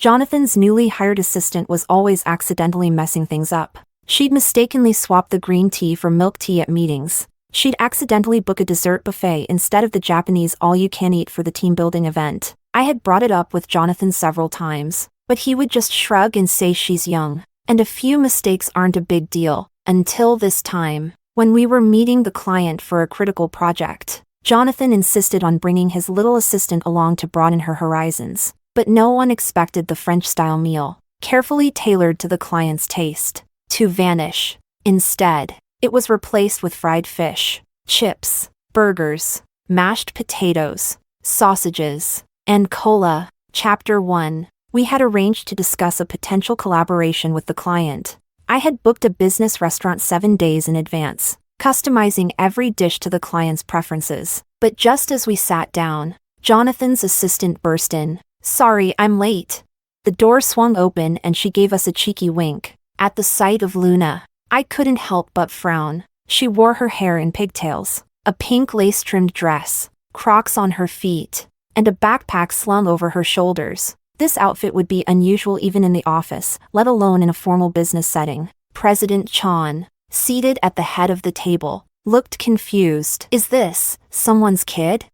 Jonathan's newly hired assistant was always accidentally messing things up. She'd mistakenly swap the green tea for milk tea at meetings. She'd accidentally book a dessert buffet instead of the Japanese all-you-can-eat for the team-building event. I had brought it up with Jonathan several times, but he would just shrug and say she's young, and a few mistakes aren't a big deal, until this time. When we were meeting the client for a critical project, Jonathan insisted on bringing his little assistant along to broaden her horizons, but no one expected the French-style meal, carefully tailored to the client's taste, to vanish. Instead, it was replaced with fried fish, chips, burgers, mashed potatoes, sausages, and cola. Chapter 1. We had arranged to discuss a potential collaboration with the client. I had booked a business restaurant 7 days in advance, customizing every dish to the client's preferences. But just as we sat down, Jonathan's assistant burst in. "Sorry, I'm late." The door swung open and she gave us a cheeky wink. At the sight of Luna, I couldn't help but frown. She wore her hair in pigtails, a pink lace-trimmed dress, Crocs on her feet, and a backpack slung over her shoulders. This outfit would be unusual even in the office, let alone in a formal business setting. President Chan, seated at the head of the table, looked confused. "Is this someone's kid?"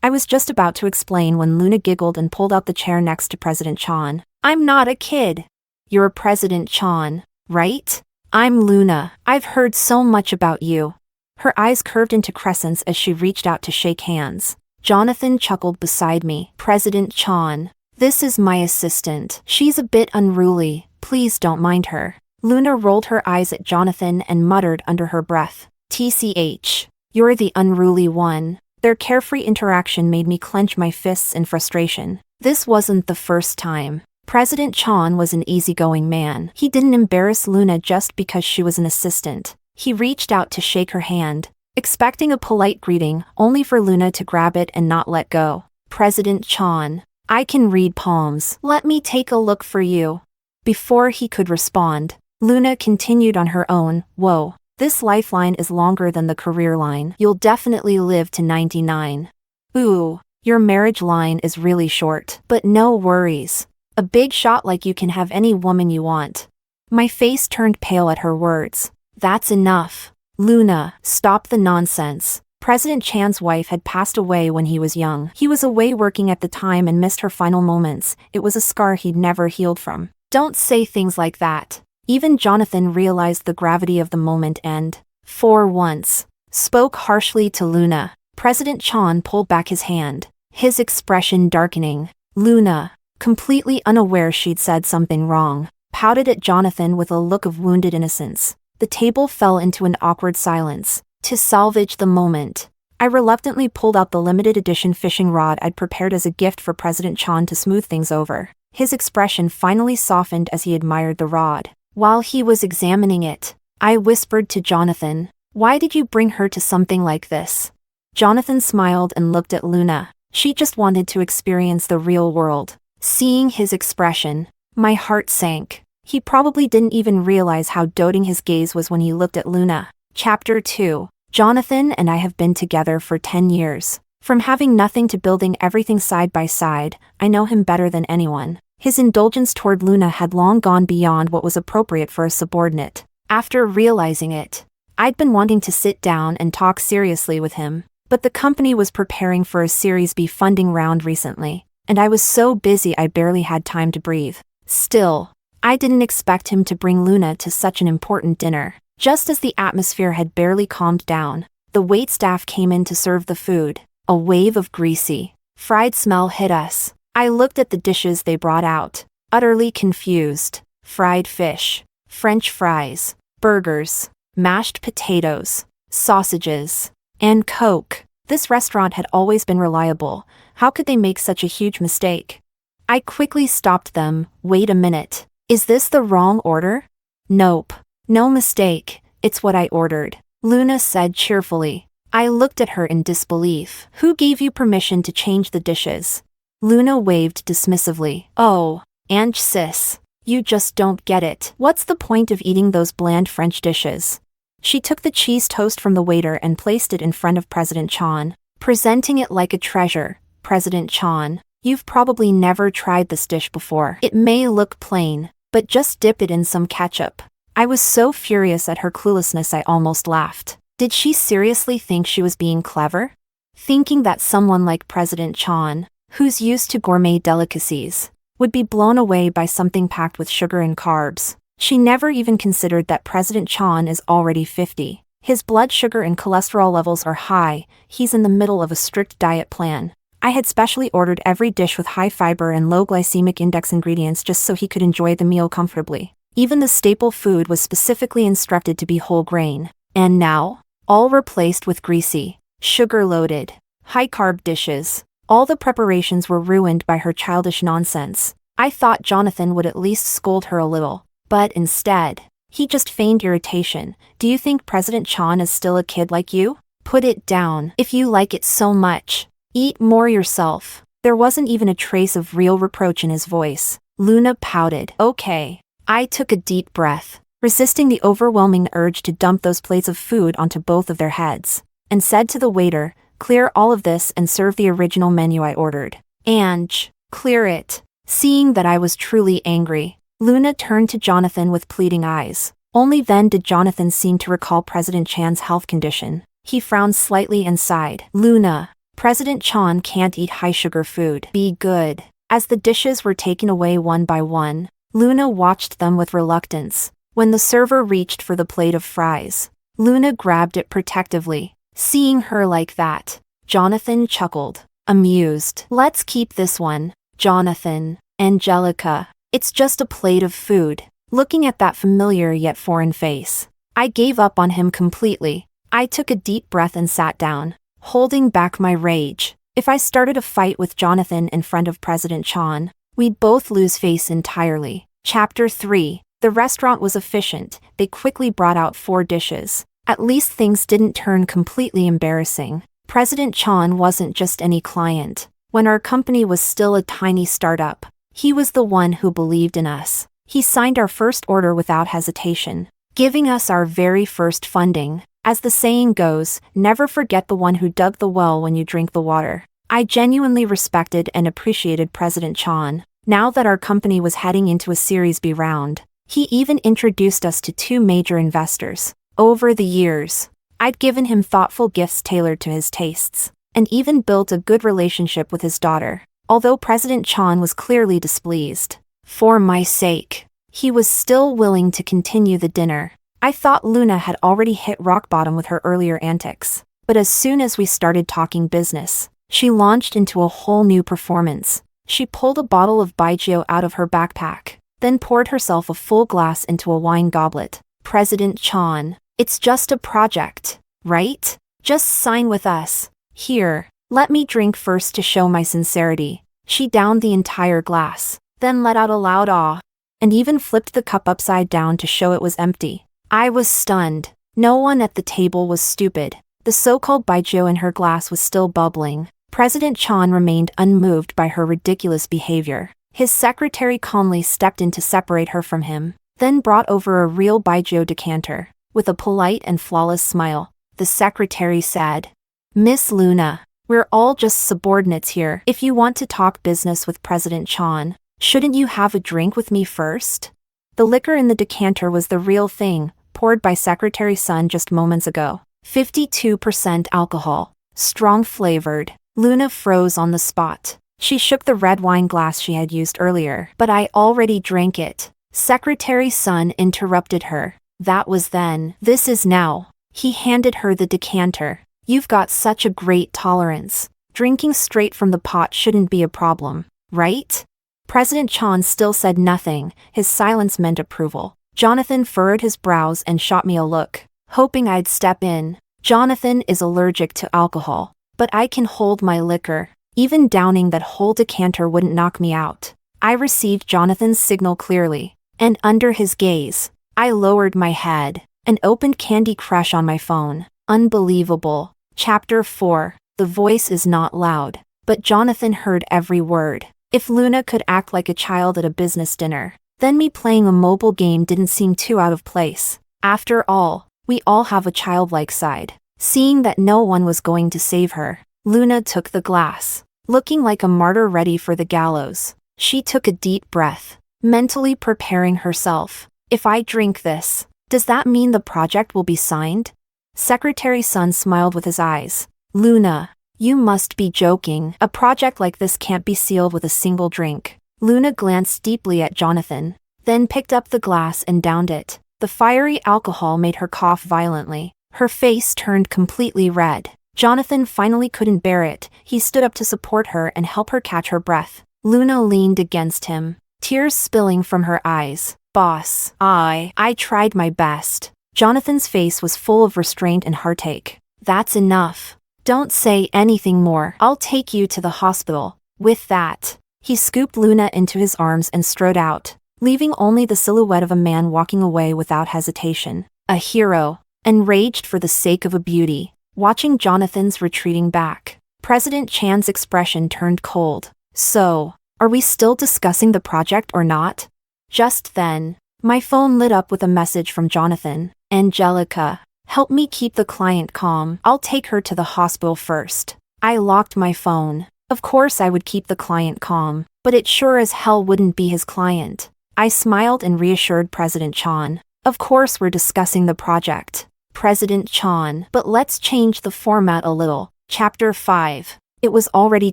I was just about to explain when Luna giggled and pulled out the chair next to President Chan. "I'm not a kid." "You're President Chan, right?" "I'm Luna. I've heard so much about you." Her eyes curved into crescents as she reached out to shake hands. Jonathan chuckled beside me. "President Chan, this is my assistant. She's a bit unruly. Please don't mind her." Luna rolled her eyes at Jonathan and muttered under her breath, "TCH, you're the unruly one." Their carefree interaction made me clench my fists in frustration. This wasn't the first time. President Chan was an easygoing man. He didn't embarrass Luna just because she was an assistant. He reached out to shake her hand, expecting a polite greeting, only for Luna to grab it and not let go. "President Chan, I can read palms. Let me take a look for you." Before he could respond, Luna continued on her own. "Whoa, this lifeline is longer than the career line. You'll definitely live to 99. Ooh, your marriage line is really short. But no worries. A big shot like you can have any woman you want." My face turned pale at her words. "That's enough. Luna, stop the nonsense." President Chan's wife had passed away when he was young. He was away working at the time and missed her final moments. It was a scar he'd never healed from. "Don't say things like that." Even Jonathan realized the gravity of the moment and, for once, spoke harshly to Luna. President Chan pulled back his hand, his expression darkening. Luna, completely unaware she'd said something wrong, pouted at Jonathan with a look of wounded innocence. The table fell into an awkward silence. To salvage the moment, I reluctantly pulled out the limited edition fishing rod I'd prepared as a gift for President Chan to smooth things over. His expression finally softened as he admired the rod. While he was examining it, I whispered to Jonathan, "Why did you bring her to something like this?" Jonathan smiled and looked at Luna. She just wanted to experience the real world. Seeing his expression, my heart sank. He probably didn't even realize how doting his gaze was when he looked at Luna. Chapter 2. Jonathan and I have been together for 10 years. From having nothing to building everything side by side, I know him better than anyone. His indulgence toward Luna had long gone beyond what was appropriate for a subordinate. After realizing it, I'd been wanting to sit down and talk seriously with him, but the company was preparing for a Series B funding round recently, and I was so busy I barely had time to breathe. Still, I didn't expect him to bring Luna to such an important dinner. Just as the atmosphere had barely calmed down, the waitstaff came in to serve the food. A wave of greasy, fried smell hit us. I looked at the dishes they brought out, utterly confused. Fried fish, French fries, burgers, mashed potatoes, sausages, and Coke. This restaurant had always been reliable. How could they make such a huge mistake? I quickly stopped them. "Wait a minute. Is this the wrong order?" "Nope. No mistake. It's what I ordered," Luna said cheerfully. I looked at her in disbelief. "Who gave you permission to change the dishes?" Luna waved dismissively. "Oh, Ange sis. You just don't get it. What's the point of eating those bland French dishes?" She took the cheese toast from the waiter and placed it in front of President Chan, presenting it like a treasure. "President Chan, You've probably never tried this dish before. It may look plain, but just dip it in some ketchup. I was so furious at her cluelessness I almost laughed. Did she seriously think she was being clever? Thinking that someone like President Chan, who's used to gourmet delicacies, would be blown away by something packed with sugar and carbs. She never even considered that President Chan is already 50. His blood sugar and cholesterol levels are high, he's in the middle of a strict diet plan. I had specially ordered every dish with high fiber and low glycemic index ingredients just so he could enjoy the meal comfortably. Even the staple food was specifically instructed to be whole grain. And now, all replaced with greasy, sugar-loaded, high-carb dishes. All the preparations were ruined by her childish nonsense. I thought Jonathan would at least scold her a little, but instead, he just feigned irritation. Do you think President Chan is still a kid like you? Put it down. If you like it so much, eat more yourself. There wasn't even a trace of real reproach in his voice. Luna pouted. Okay. I took a deep breath, resisting the overwhelming urge to dump those plates of food onto both of their heads, and said to the waiter, clear all of this and serve the original menu I ordered. Ange, clear it. Seeing that I was truly angry, Luna turned to Jonathan with pleading eyes. Only then did Jonathan seem to recall President Chan's health condition. He frowned slightly and sighed. Luna, President Chan can't eat high-sugar food. Be good. As the dishes were taken away one by one, Luna watched them with reluctance. When the server reached for the plate of fries, Luna grabbed it protectively. Seeing her like that, Jonathan chuckled, amused. Let's keep this one, Jonathan. Angelica, it's just a plate of food. Looking at that familiar yet foreign face, I gave up on him completely. I took a deep breath and sat down, holding back my rage. If I started a fight with Jonathan in front of President Chan, we'd both lose face entirely. Chapter 3. The restaurant was efficient. They quickly brought out 4 dishes. At least things didn't turn completely embarrassing. President Chan wasn't just any client. When our company was still a tiny startup, he was the one who believed in us. He signed our first order without hesitation, giving us our very first funding. As the saying goes, never forget the one who dug the well when you drink the water. I genuinely respected and appreciated President Chan. Now that our company was heading into a Series B round, he even introduced us to 2 major investors. Over the years, I'd given him thoughtful gifts tailored to his tastes, and even built a good relationship with his daughter. Although President Chan was clearly displeased, for my sake, he was still willing to continue the dinner. I thought Luna had already hit rock bottom with her earlier antics, but as soon as we started talking business, she launched into a whole new performance. She pulled a bottle of baijiu out of her backpack, then poured herself a full glass into a wine goblet. President Chan, it's just a project, right? Just sign with us. Here, let me drink first to show my sincerity. She downed the entire glass, then let out a loud ah, and even flipped the cup upside down to show it was empty. I was stunned. No one at the table was stupid. The so-called baijiu in her glass was still bubbling. President Chan remained unmoved by her ridiculous behavior. His secretary calmly stepped in to separate her from him, then brought over a real baijiu decanter. With a polite and flawless smile, the secretary said, Miss Luna, we're all just subordinates here. If you want to talk business with President Chan, shouldn't you have a drink with me first? The liquor in the decanter was the real thing, poured by Secretary Sun just moments ago. 52% alcohol, strong flavored. Luna froze on the spot. She shook the red wine glass she had used earlier. But I already drank it. Secretary Sun interrupted her. That was then. This is now. He handed her the decanter. You've got such a great tolerance. Drinking straight from the pot shouldn't be a problem, right? President Chan still said nothing. His silence meant approval. Jonathan furrowed his brows and shot me a look, hoping I'd step in. Jonathan is allergic to alcohol, but I can hold my liquor. Even downing that whole decanter wouldn't knock me out. I received Jonathan's signal clearly, and under his gaze, I lowered my head and opened Candy Crush on my phone. Unbelievable. Chapter 4. The voice is not loud, but Jonathan heard every word. If Luna could act like a child at a business dinner, then me playing a mobile game didn't seem too out of place. After all, we all have a childlike side. Seeing that no one was going to save her, Luna took the glass, looking like a martyr ready for the gallows. She took a deep breath, mentally preparing herself. If I drink this, does that mean the project will be signed? Secretary Sun smiled with his eyes. Luna, you must be joking. A project like this can't be sealed with a single drink. Luna glanced deeply at Jonathan, then picked up the glass and downed it. The fiery alcohol made her cough violently. Her face turned completely red. Jonathan finally couldn't bear it. He stood up to support her and help her catch her breath. Luna leaned against him, tears spilling from her eyes. Boss, I tried my best. Jonathan's face was full of restraint and heartache. That's enough. Don't say anything more. I'll take you to the hospital. With that, he scooped Luna into his arms and strode out, leaving only the silhouette of a man walking away without hesitation. A hero, enraged for the sake of a beauty. Watching Jonathan's retreating back, President Chan's expression turned cold. So, are we still discussing the project or not? Just then, my phone lit up with a message from Jonathan. Angelica, help me keep the client calm. I'll take her to the hospital first. I locked my phone. Of course I would keep the client calm, but it sure as hell wouldn't be his client. I smiled and reassured President Chan. Of course we're discussing the project. President Chan, but let's change the format a little. Chapter 5. It was already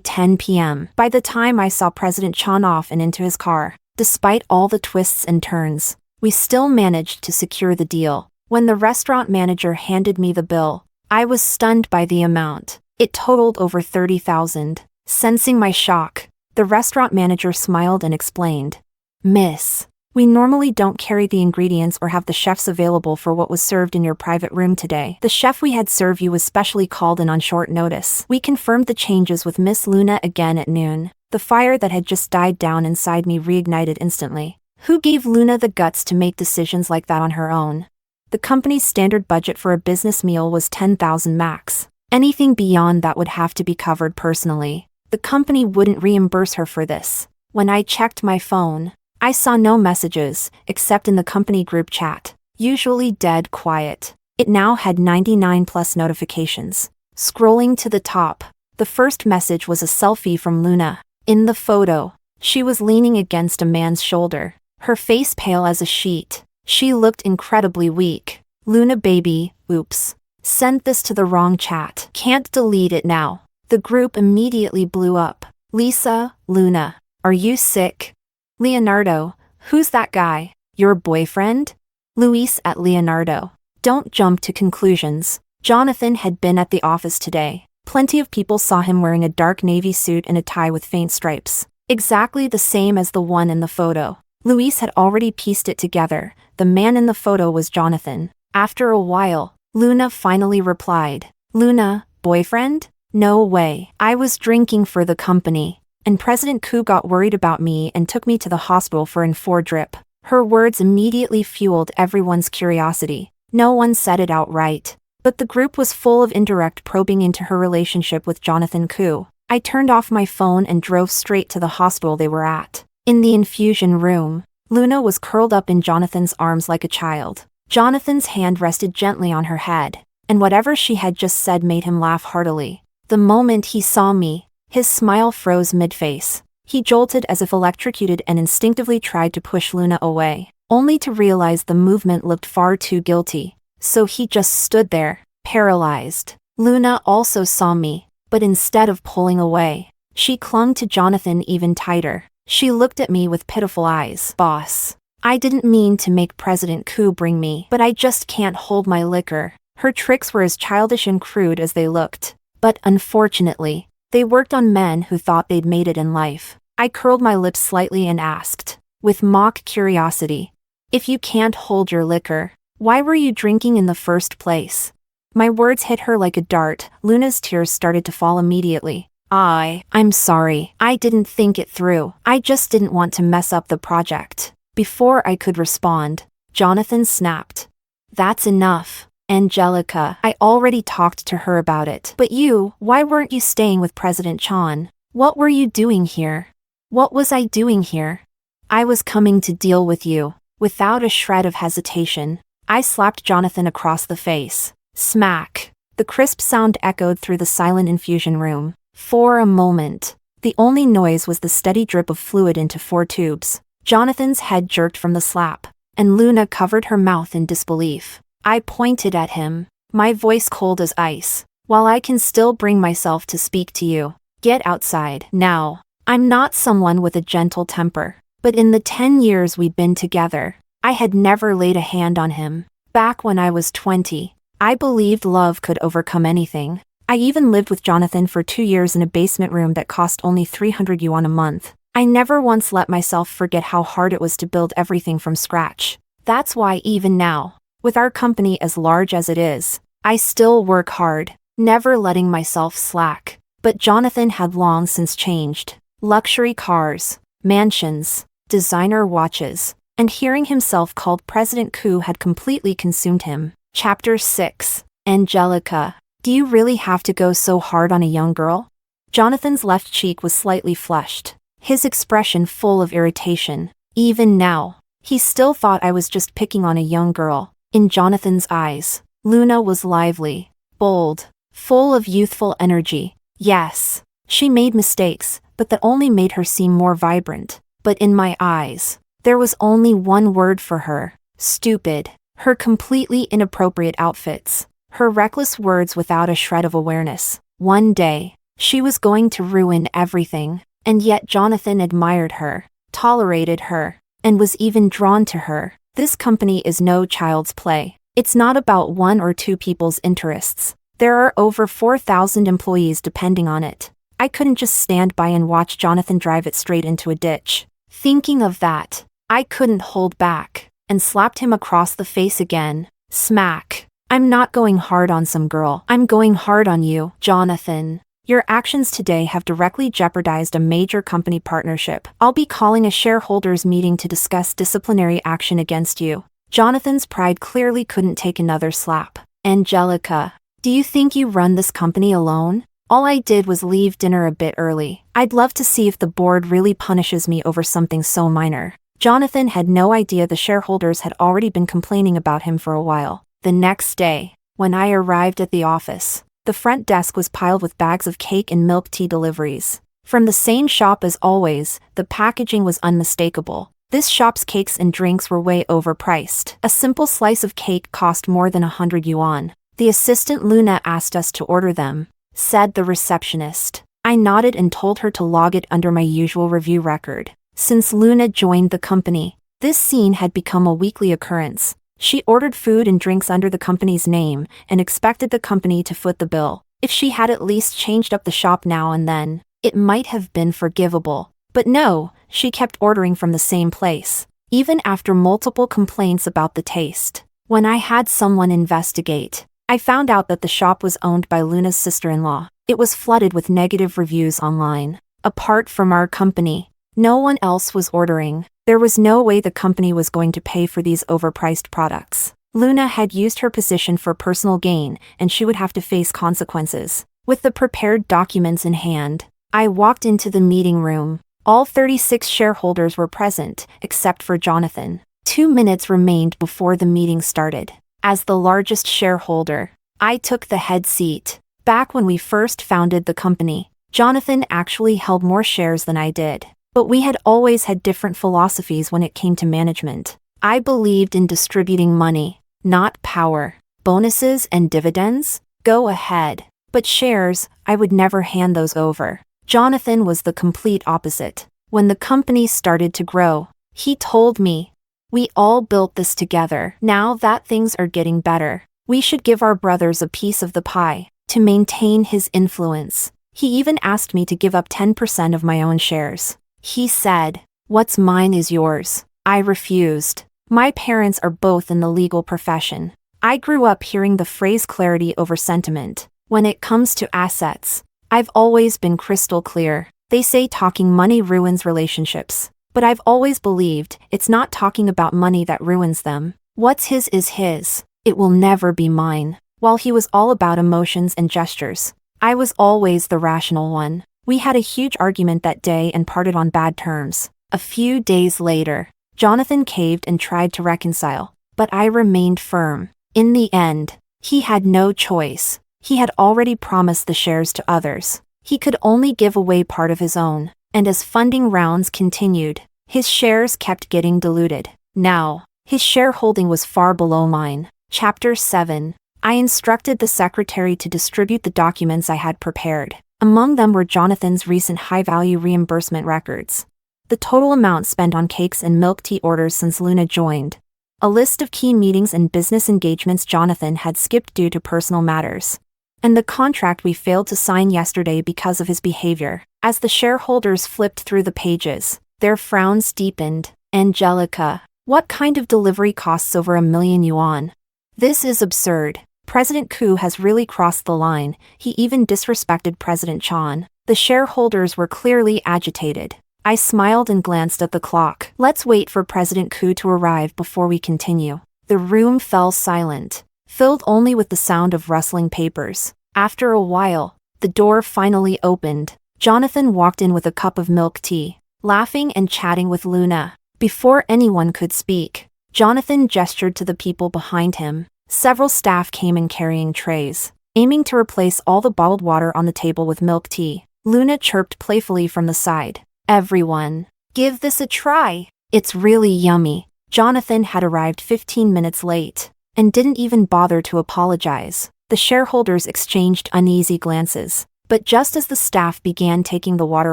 10 p.m. by the time I saw President Chan off and into his car. Despite all the twists and turns, we still managed to secure the deal. When the restaurant manager handed me the bill, I was stunned by the amount. It totaled over 30,000. Sensing my shock, the restaurant manager smiled and explained. Miss, we normally don't carry the ingredients or have the chefs available for what was served in your private room today. The chef we had served you was specially called in on short notice. We confirmed the changes with Miss Luna again at noon. The fire that had just died down inside me reignited instantly. Who gave Luna the guts to make decisions like that on her own? The company's standard budget for a business meal was 10,000 max. Anything beyond that would have to be covered personally. The company wouldn't reimburse her for this. When I checked my phone, I saw no messages, except in the company group chat. Usually dead quiet. It now had 99 plus notifications. Scrolling to the top, the first message was a selfie from Luna. In the photo, she was leaning against a man's shoulder, her face pale as a sheet. She looked incredibly weak. Luna baby, oops. Sent this to the wrong chat. Can't delete it now. The group immediately blew up. Lisa, Luna, are you sick? Leonardo, who's that guy? Your boyfriend? Luis at Leonardo. Don't jump to conclusions. Jonathan had been at the office today. Plenty of people saw him wearing a dark navy suit and a tie with faint stripes. Exactly the same as the one in the photo. Luis had already pieced it together. The man in the photo was Jonathan. After a while, Luna finally replied. Luna, boyfriend? No way. I was drinking for the company. And President Ku got worried about me and took me to the hospital for an 4 drip. Her words immediately fueled everyone's curiosity. No one said it outright, but the group was full of indirect probing into her relationship with Jonathan Ku. I turned off my phone and drove straight to the hospital they were at. In the infusion room, Luna was curled up in Jonathan's arms like a child. Jonathan's hand rested gently on her head, and whatever she had just said made him laugh heartily. The moment he saw me, his smile froze mid-face. He jolted as if electrocuted and instinctively tried to push Luna away, only to realize the movement looked far too guilty. So he just stood there, paralyzed. Luna also saw me, but instead of pulling away, she clung to Jonathan even tighter. She looked at me with pitiful eyes. Boss, I didn't mean to make President Ku bring me, but I just can't hold my liquor. Her tricks were as childish and crude as they looked. But unfortunately, they worked on men who thought they'd made it in life. I curled my lips slightly and asked, with mock curiosity, if you can't hold your liquor, why were you drinking in the first place? My words hit her like a dart. Luna's tears started to fall immediately. I'm sorry. I didn't think it through. I just didn't want to mess up the project. Before I could respond, Jonathan snapped. That's enough. Angelica, I already talked to her about it. But you, why weren't you staying with President Chan? What were you doing here? What was I doing here? I was coming to deal with you. Without a shred of hesitation, I slapped Jonathan across the face. Smack. The crisp sound echoed through the silent infusion room. For a moment, The only noise was the steady drip of fluid into 4 tubes. Jonathan's head jerked from the slap, and Luna covered her mouth in disbelief. I pointed at him, my voice cold as ice. While I can still bring myself to speak to you, get outside now. I'm not someone with a gentle temper, but in the 10 years we'd been together, I had never laid a hand on him. Back when I was 20, I believed love could overcome anything. I even lived with Jonathan for 2 years in a basement room that cost only 300 yuan a month. I never once let myself forget how hard it was to build everything from scratch. That's why even now, with our company as large as it is, I still work hard, never letting myself slack. But Jonathan had long since changed. Luxury cars, mansions, designer watches, and hearing himself called President Ku had completely consumed him. Chapter 6. Angelica, do you really have to go so hard on a young girl? Jonathan's left cheek was slightly flushed, his expression full of irritation. Even now, he still thought I was just picking on a young girl. In Jonathan's eyes, Luna was lively, bold, full of youthful energy. Yes, she made mistakes, but that only made her seem more vibrant. But in my eyes, there was only one word for her: stupid. Her completely inappropriate outfits, her reckless words without a shred of awareness. One day, she was going to ruin everything, and yet Jonathan admired her, tolerated her, and was even drawn to her. This company is no child's play. It's not about 1 or 2 people's interests. There are over 4,000 employees depending on it. I couldn't just stand by and watch Jonathan drive it straight into a ditch. Thinking of that, I couldn't hold back, and slapped him across the face again. Smack. I'm not going hard on some girl. I'm going hard on you, Jonathan. Your actions today have directly jeopardized a major company partnership. I'll be calling a shareholders meeting to discuss disciplinary action against you. Jonathan's pride clearly couldn't take another slap. Angelica, do you think you run this company alone? All I did was leave dinner a bit early. I'd love to see if the board really punishes me over something so minor. Jonathan had no idea the shareholders had already been complaining about him for a while. The next day, when I arrived at the office, the front desk was piled with bags of cake and milk tea deliveries. From the same shop as always, the packaging was unmistakable. This shop's cakes and drinks were way overpriced. A simple slice of cake cost more than 100 yuan. The assistant Luna asked us to order them, said the receptionist. I nodded and told her to log it under my usual review record. Since Luna joined the company, this scene had become a weekly occurrence. She ordered food and drinks under the company's name and expected the company to foot the bill. If she had at least changed up the shop now and then, it might have been forgivable. But no, she kept ordering from the same place, even after multiple complaints about the taste. When I had someone investigate, I found out that the shop was owned by Luna's sister-in-law. It was flooded with negative reviews online. Apart from our company, no one else was ordering. There was no way the company was going to pay for these overpriced products. Luna had used her position for personal gain, and she would have to face consequences. With the prepared documents in hand, I walked into the meeting room. All 36 shareholders were present, except for Jonathan. 2 minutes remained before the meeting started. As the largest shareholder, I took the head seat. Back when we first founded the company, Jonathan actually held more shares than I did. But we had always had different philosophies when it came to management. I believed in distributing money, not power. Bonuses and dividends? Go ahead. But shares, I would never hand those over. Jonathan was the complete opposite. When the company started to grow, he told me, "We all built this together. Now that things are getting better, we should give our brothers a piece of the pie." To maintain his influence, he even asked me to give up 10% of my own shares. He said, "What's mine is yours." I refused. My parents are both in the legal profession. I grew up hearing the phrase clarity over sentiment. When it comes to assets, I've always been crystal clear. They say talking money ruins relationships, but I've always believed it's not talking about money that ruins them. What's his is his. It will never be mine. While he was all about emotions and gestures, I was always the rational one. We had a huge argument that day and parted on bad terms. A few days later, Jonathan caved and tried to reconcile, but I remained firm. In the end, he had no choice. He had already promised the shares to others. He could only give away part of his own, and as funding rounds continued, his shares kept getting diluted. Now, his shareholding was far below mine. Chapter 7. I instructed the secretary to distribute the documents I had prepared. Among them were Jonathan's recent high-value reimbursement records, the total amount spent on cakes and milk tea orders since Luna joined, a list of key meetings and business engagements Jonathan had skipped due to personal matters, and the contract we failed to sign yesterday because of his behavior. As the shareholders flipped through the pages, their frowns deepened. Angelica, what kind of delivery costs over $1,000,000 yuan? This is absurd. President Ku has really crossed the line. He even disrespected President Chan. The shareholders were clearly agitated. I smiled and glanced at the clock. Let's wait for President Ku to arrive before we continue. The room fell silent, filled only with the sound of rustling papers. After a while, the door finally opened. Jonathan walked in with a cup of milk tea, laughing and chatting with Luna. Before anyone could speak, Jonathan gestured to the people behind him. Several staff came in carrying trays, aiming to replace all the bottled water on the table with milk tea. Luna chirped playfully from the side. Everyone, give this a try. It's really yummy. Jonathan had arrived 15 minutes late, and didn't even bother to apologize. The shareholders exchanged uneasy glances, but just as the staff began taking the water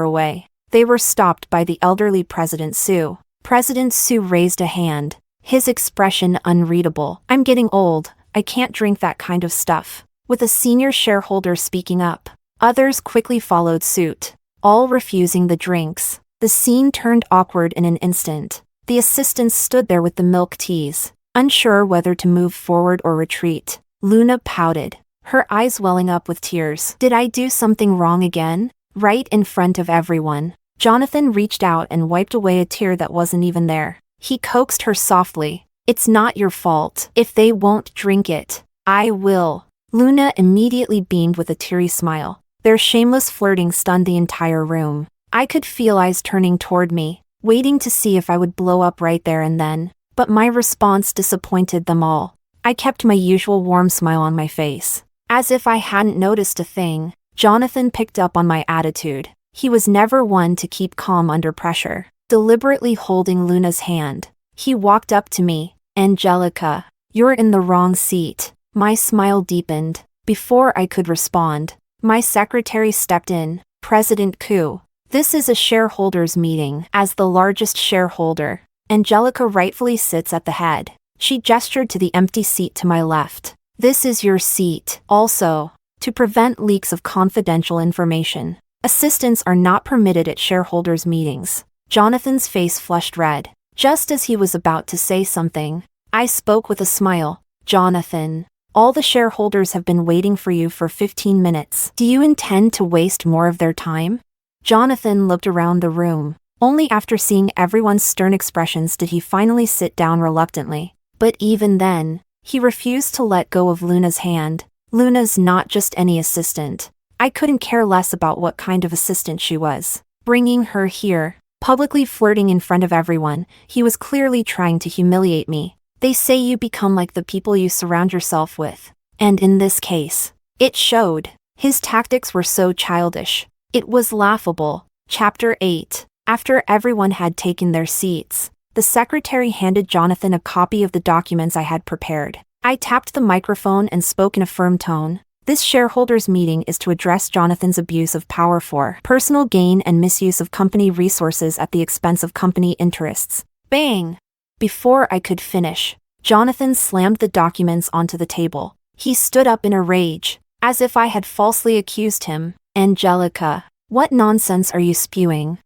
away, they were stopped by the elderly President Su. President Su raised a hand, his expression unreadable. I'm getting old, I can't drink that kind of stuff. With a senior shareholder speaking up, others quickly followed suit, all refusing the drinks. The scene turned awkward in an instant. The assistants stood there with the milk teas, unsure whether to move forward or retreat. Luna pouted, her eyes welling up with tears. Did I do something wrong again? Right in front of everyone. Jonathan reached out and wiped away a tear that wasn't even there. He coaxed her softly. It's not your fault. If they won't drink it, I will. Luna immediately beamed with a teary smile. Their shameless flirting stunned the entire room. I could feel eyes turning toward me, waiting to see if I would blow up right there and then. But my response disappointed them all. I kept my usual warm smile on my face, as if I hadn't noticed a thing. Jonathan picked up on my attitude. He was never one to keep calm under pressure. Deliberately holding Luna's hand, he walked up to me. Angelica, you're in the wrong seat. My smile deepened. Before I could respond, my secretary stepped in. President Ku, this is a shareholders meeting. As the largest shareholder, Angelica rightfully sits at the head. She gestured to the empty seat to my left. This is your seat. Also, to prevent leaks of confidential information, assistants are not permitted at shareholders meetings. Jonathan's face flushed red. Just as he was about to say something, I spoke with a smile. Jonathan, all the shareholders have been waiting for you for 15 minutes. Do you intend to waste more of their time? Jonathan looked around the room. Only after seeing everyone's stern expressions did he finally sit down reluctantly. But even then, he refused to let go of Luna's hand. Luna's not just any assistant. I couldn't care less about what kind of assistant she was. Bringing her here, publicly flirting in front of everyone, he was clearly trying to humiliate me. They say you become like the people you surround yourself with. And in this case, it showed. His tactics were so childish. It was laughable. Chapter 8. After everyone had taken their seats, the secretary handed Jonathan a copy of the documents I had prepared. I tapped the microphone and spoke in a firm tone. This shareholders meeting is to address Jonathan's abuse of power for personal gain and misuse of company resources at the expense of company interests. Bang! Before I could finish, Jonathan slammed the documents onto the table. He stood up in a rage, as if I had falsely accused him. Angelica, what nonsense are you spewing?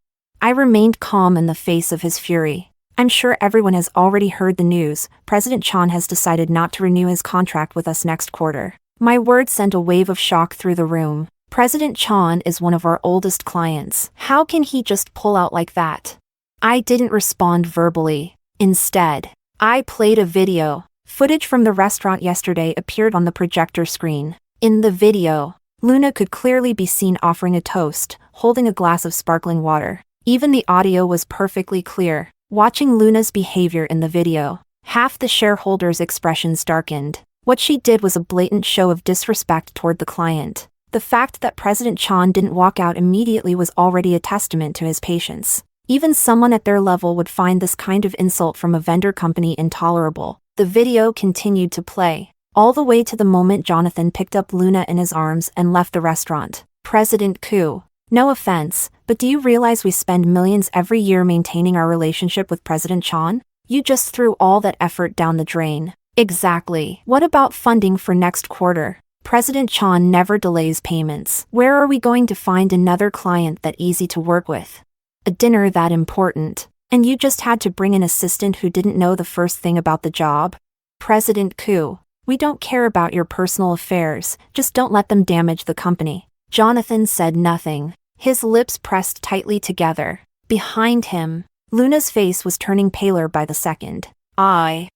I remained calm in the face of his fury. I'm sure everyone has already heard the news. President Chan has decided not to renew his contract with us next quarter. My words sent a wave of shock through the room. President Chan is one of our oldest clients. How can he just pull out like that? I didn't respond verbally. Instead, I played a video. Footage from the restaurant yesterday appeared on the projector screen. In the video, Luna could clearly be seen offering a toast, holding a glass of sparkling water. Even the audio was perfectly clear. Watching Luna's behavior in the video, half the shareholders' expressions darkened. What she did was a blatant show of disrespect toward the client. The fact that President Chan didn't walk out immediately was already a testament to his patience. Even someone at their level would find this kind of insult from a vendor company intolerable. The video continued to play, all the way to the moment Jonathan picked up Luna in his arms and left the restaurant. President Koo. No offense, but do you realize we spend millions every year maintaining our relationship with President Chan? You just threw all that effort down the drain. Exactly. What about funding for next quarter? President Chan never delays payments. Where are we going to find another client that easy to work with? A dinner that important. And you just had to bring an assistant who didn't know the first thing about the job? President Koo. We don't care about your personal affairs, just don't let them damage the company. Jonathan said nothing. His lips pressed tightly together. Behind him, Luna's face was turning paler by the second. I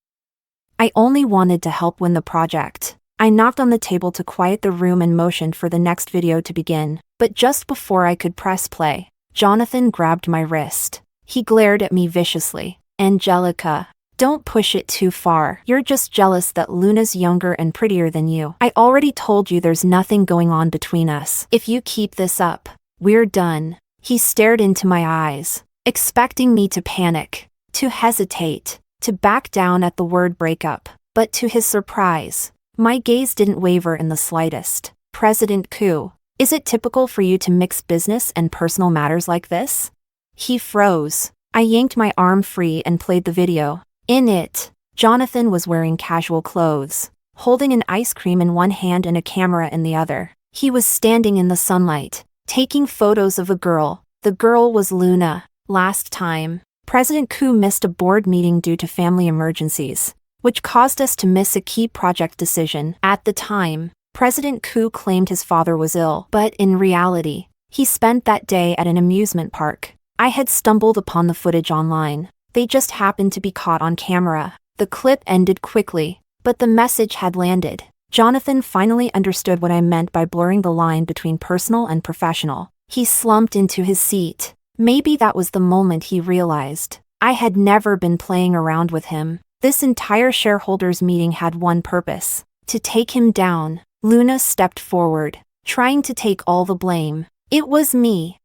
only wanted to help win the project. I knocked on the table to quiet the room and motioned for the next video to begin. But just before I could press play, Jonathan grabbed my wrist. He glared at me viciously. Angelica, don't push it too far. You're just jealous that Luna's younger and prettier than you. I already told you there's nothing going on between us. If you keep this up, we're done. He stared into my eyes, expecting me to panic, to hesitate, to back down at the word breakup. But to his surprise, my gaze didn't waver in the slightest. President Koo, is it typical for you to mix business and personal matters like this? He froze. I yanked my arm free and played the video. In it, Jonathan was wearing casual clothes, holding an ice cream in one hand and a camera in the other. He was standing in the sunlight, taking photos of a girl. The girl was Luna. Last time, President Koo missed a board meeting due to family emergencies, which caused us to miss a key project decision. At the time, President Koo claimed his father was ill, but in reality, he spent that day at an amusement park. I had stumbled upon the footage online. They just happened to be caught on camera. The clip ended quickly, but the message had landed. Jonathan finally understood what I meant by blurring the line between personal and professional. He slumped into his seat. Maybe that was the moment he realized I had never been playing around with him. This entire shareholders meeting had one purpose: to take him down. Luna stepped forward, trying to take all the blame. It was me.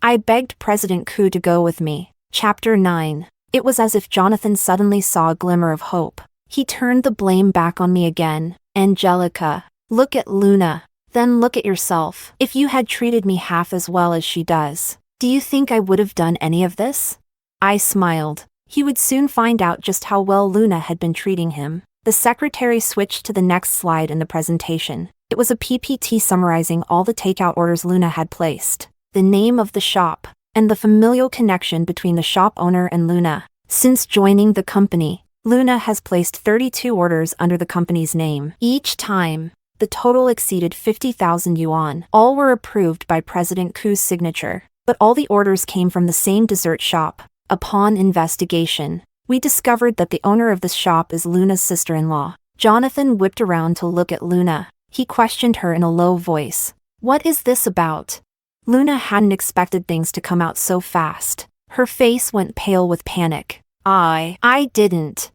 I begged President Koo to go with me. Chapter 9. It was as if Jonathan suddenly saw a glimmer of hope. He turned the blame back on me again. Angelica, look at Luna, then look at yourself. If you had treated me half as well as she does, do you think I would have done any of this? I smiled. He would soon find out just how well Luna had been treating him. The secretary switched to the next slide in the presentation. It was a PPT summarizing all the takeout orders Luna had placed, the name of the shop, and the familial connection between the shop owner and Luna. Since joining the company, Luna has placed 32 orders under the company's name. Each time, the total exceeded 50,000 yuan. All were approved by President Koo's signature, but all the orders came from the same dessert shop. Upon investigation, we discovered that the owner of this shop is Luna's sister-in-law. Jonathan whipped around to look at Luna. He questioned her in a low voice. What is this about? Luna hadn't expected things to come out so fast. Her face went pale with panic. I didn't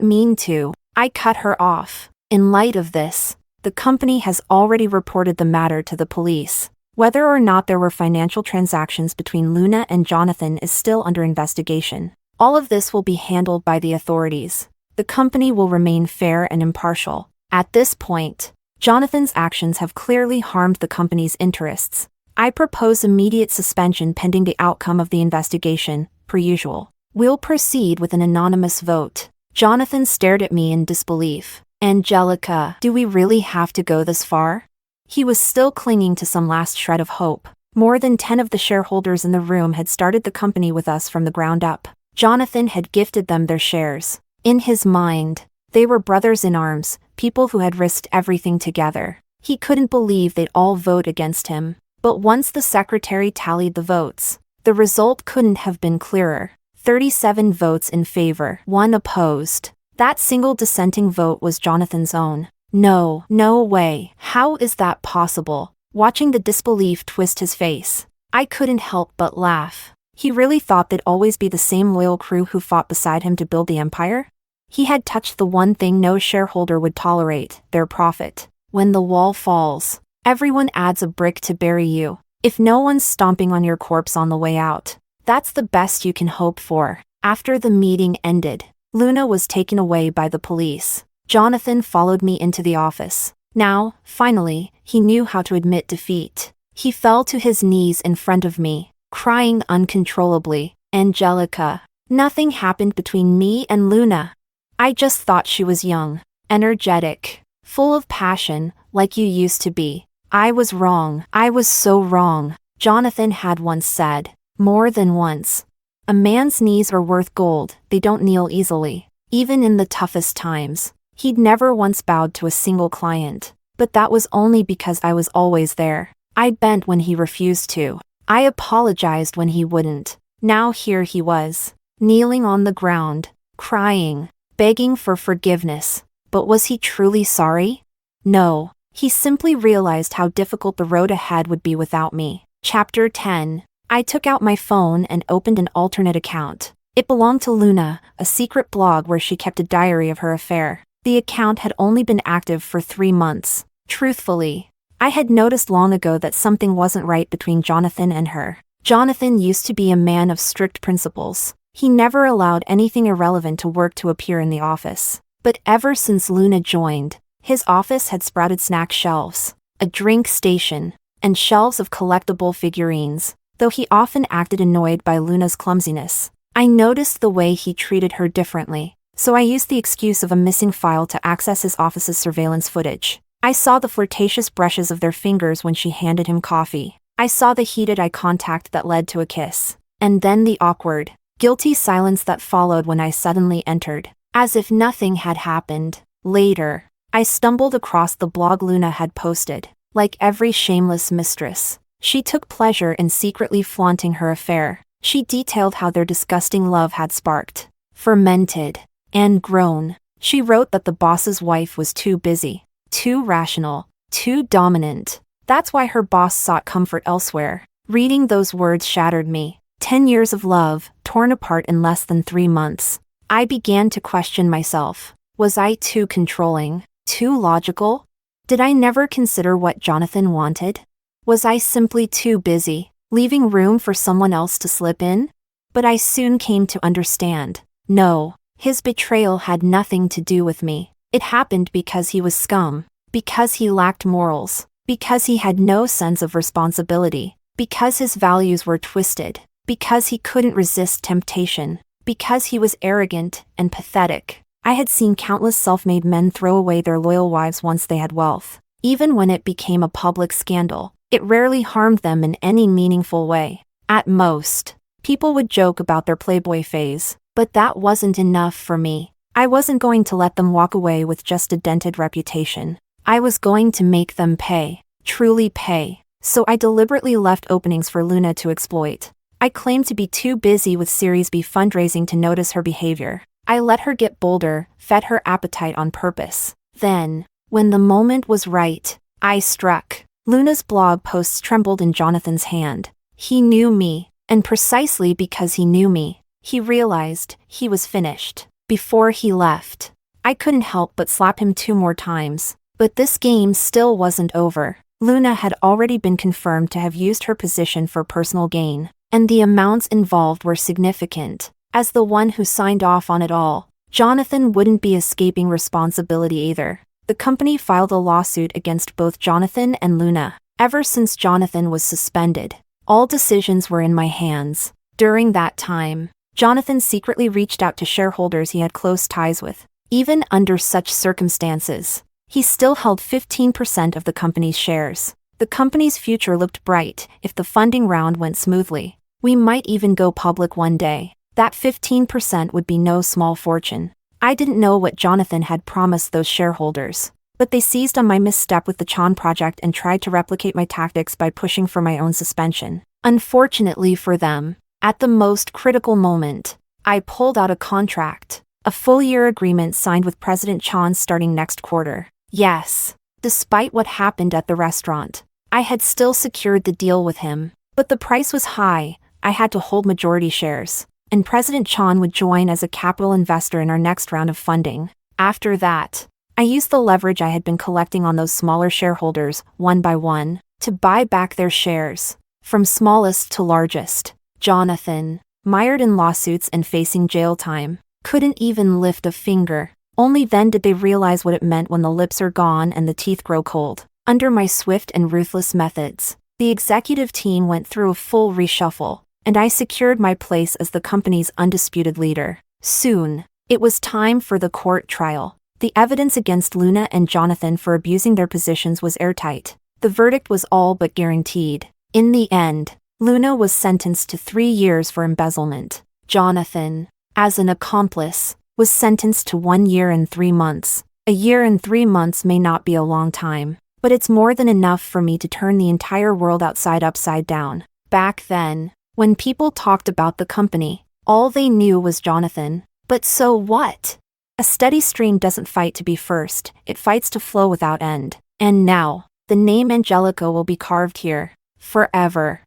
mean to. I cut her off. In light of this, the company has already reported the matter to the police. Whether or not there were financial transactions between Luna and Jonathan is still under investigation. All of this will be handled by the authorities. The company will remain fair and impartial. At this point, Jonathan's actions have clearly harmed the company's interests. I propose immediate suspension pending the outcome of the investigation, per usual. We'll proceed with an anonymous vote. Jonathan stared at me in disbelief. Angelica, do we really have to go this far? He was still clinging to some last shred of hope. More than 10 of the shareholders in the room had started the company with us from the ground up. Jonathan had gifted them their shares. In his mind, they were brothers in arms, people who had risked everything together. He couldn't believe they'd all vote against him. But once the secretary tallied the votes, the result couldn't have been clearer. 37 votes in favor, 1 opposed. That single dissenting vote was Jonathan's own. No way. How is that possible? Watching the disbelief twist his face, I couldn't help but laugh. He really thought they'd always be the same loyal crew who fought beside him to build the empire? He had touched the one thing no shareholder would tolerate, their profit. When the wall falls, everyone adds a brick to bury you. If no one's stomping on your corpse on the way out, that's the best you can hope for. After the meeting ended, Luna was taken away by the police. Jonathan followed me into the office. Now, finally, he knew how to admit defeat. He fell to his knees in front of me, crying uncontrollably. Angelica, nothing happened between me and Luna. I just thought she was young, energetic, full of passion, like you used to be. I was wrong. I was so wrong. Jonathan had once said, more than once, a man's knees are worth gold, they don't kneel easily. Even in the toughest times, he'd never once bowed to a single client. But that was only because I was always there. I bent when he refused to. I apologized when he wouldn't. Now here he was, kneeling on the ground, crying, begging for forgiveness. But was he truly sorry? No, he simply realized how difficult the road ahead would be without me. Chapter 10. I took out my phone and opened an alternate account. It belonged to Luna, a secret blog where she kept a diary of her affair. The account had only been active for 3 months. Truthfully, I had noticed long ago that something wasn't right between Jonathan and her. Jonathan used to be a man of strict principles. He never allowed anything irrelevant to work to appear in the office. But ever since Luna joined, his office had sprouted snack shelves, a drink station, and shelves of collectible figurines. Though he often acted annoyed by Luna's clumsiness, I noticed the way he treated her differently, so I used the excuse of a missing file to access his office's surveillance footage. I saw the flirtatious brushes of their fingers when she handed him coffee. I saw the heated eye contact that led to a kiss. And then the awkward, guilty silence that followed when I suddenly entered. As if nothing had happened. Later, I stumbled across the blog Luna had posted. Like every shameless mistress, she took pleasure in secretly flaunting her affair. She detailed how their disgusting love had sparked, fermented, and grown. She wrote that the boss's wife was too busy, too rational, too dominant. That's why her boss sought comfort elsewhere. Reading those words shattered me. 10 years of love, torn apart in less than 3 months. I began to question myself. Was I too controlling, too logical? Did I never consider what Jonathan wanted? Was I simply too busy, leaving room for someone else to slip in? But I soon came to understand. No, his betrayal had nothing to do with me. It happened because he was scum, because he lacked morals, because he had no sense of responsibility, because his values were twisted, because he couldn't resist temptation, because he was arrogant and pathetic. I had seen countless self-made men throw away their loyal wives once they had wealth. Even when it became a public scandal, it rarely harmed them in any meaningful way. At most, people would joke about their playboy phase, but that wasn't enough for me. I wasn't going to let them walk away with just a dented reputation. I was going to make them pay, truly pay. So I deliberately left openings for Luna to exploit. I claimed to be too busy with Series B fundraising to notice her behavior. I let her get bolder, fed her appetite on purpose. Then, when the moment was right, I struck. Luna's blog posts trembled in Jonathan's hand. He knew me, and precisely because he knew me, he realized he was finished. Before he left, I couldn't help but slap him 2 more times. But this game still wasn't over. Luna had already been confirmed to have used her position for personal gain, and the amounts involved were significant. As the one who signed off on it all, Jonathan wouldn't be escaping responsibility either. The company filed a lawsuit against both Jonathan and Luna. Ever since Jonathan was suspended, all decisions were in my hands. During that time, Jonathan secretly reached out to shareholders he had close ties with. Even under such circumstances, he still held 15% of the company's shares. The company's future looked bright if the funding round went smoothly. We might even go public one day. That 15% would be no small fortune. I didn't know what Jonathan had promised those shareholders, but they seized on my misstep with the Chan project and tried to replicate my tactics by pushing for my own suspension. Unfortunately for them, at the most critical moment, I pulled out a contract, a full-year agreement signed with President Chan starting next quarter. Yes, despite what happened at the restaurant, I had still secured the deal with him, but the price was high. I had to hold majority shares, and President Chan would join as a capital investor in our next round of funding. After that, I used the leverage I had been collecting on those smaller shareholders, one by one, to buy back their shares. From smallest to largest. Jonathan, mired in lawsuits and facing jail time, couldn't even lift a finger. Only then did they realize what it meant when the lips are gone and the teeth grow cold. Under my swift and ruthless methods, the executive team went through a full reshuffle, and I secured my place as the company's undisputed leader. Soon, it was time for the court trial. The evidence against Luna and Jonathan for abusing their positions was airtight. The verdict was all but guaranteed. In the end, Luna was sentenced to 3 years for embezzlement. Jonathan, as an accomplice, was sentenced to 1 year and 3 months. A year and 3 months may not be a long time, but it's more than enough for me to turn the entire world upside down. Back then, when people talked about the company, all they knew was Jonathan. But so what? A steady stream doesn't fight to be first, it fights to flow without end. And now, the name Angelica will be carved here, forever.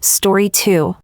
Story 2.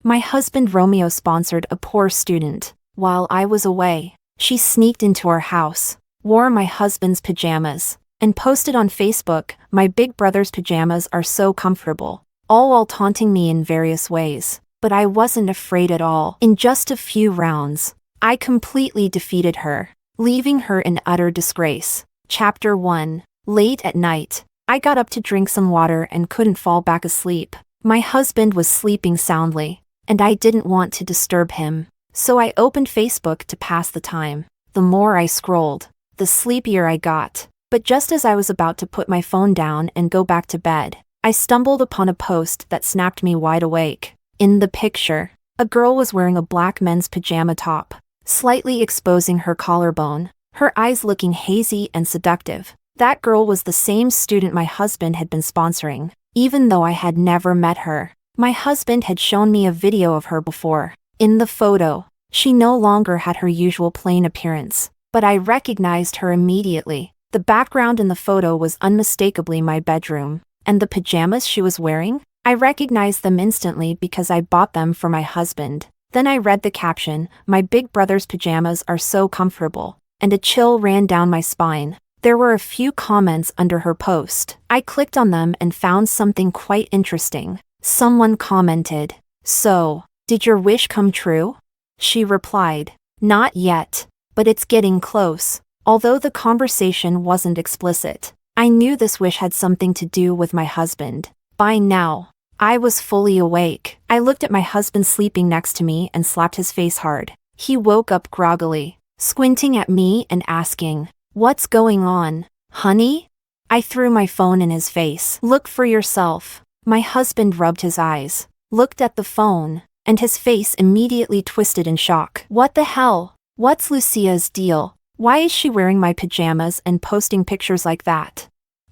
My husband Romeo sponsored a poor student. While I was away, she sneaked into our house, wore my husband's pajamas, and posted on Facebook, "My big brother's pajamas are so comfortable," all while taunting me in various ways. But I wasn't afraid at all. In just a few rounds, I completely defeated her, leaving her in utter disgrace. Chapter 1. Late at night, I got up to drink some water and couldn't fall back asleep. My husband was sleeping soundly, and I didn't want to disturb him. So I opened Facebook to pass the time. The more I scrolled, the sleepier I got. But just as I was about to put my phone down and go back to bed, I stumbled upon a post that snapped me wide awake. In the picture, a girl was wearing a black men's pajama top, slightly exposing her collarbone, her eyes looking hazy and seductive. That girl was the same student my husband had been sponsoring, even though I had never met her. My husband had shown me a video of her before. In the photo, she no longer had her usual plain appearance, but I recognized her immediately. The background in the photo was unmistakably my bedroom, and the pajamas she was wearing? I recognized them instantly because I bought them for my husband. Then I read the caption, "My big brother's pajamas are so comfortable," and a chill ran down my spine. There were a few comments under her post. I clicked on them and found something quite interesting. Someone commented, "So, did your wish come true?" She replied, "Not yet, but it's getting close." Although the conversation wasn't explicit, I knew this wish had something to do with my husband. By now, I was fully awake. I looked at my husband sleeping next to me and slapped his face hard. He woke up groggily, squinting at me and asking, "What's going on, honey?" I threw my phone in his face. "Look for yourself." My husband rubbed his eyes, looked at the phone, and his face immediately twisted in shock. "What the hell? What's Lucia's deal? Why is she wearing my pajamas and posting pictures like that?"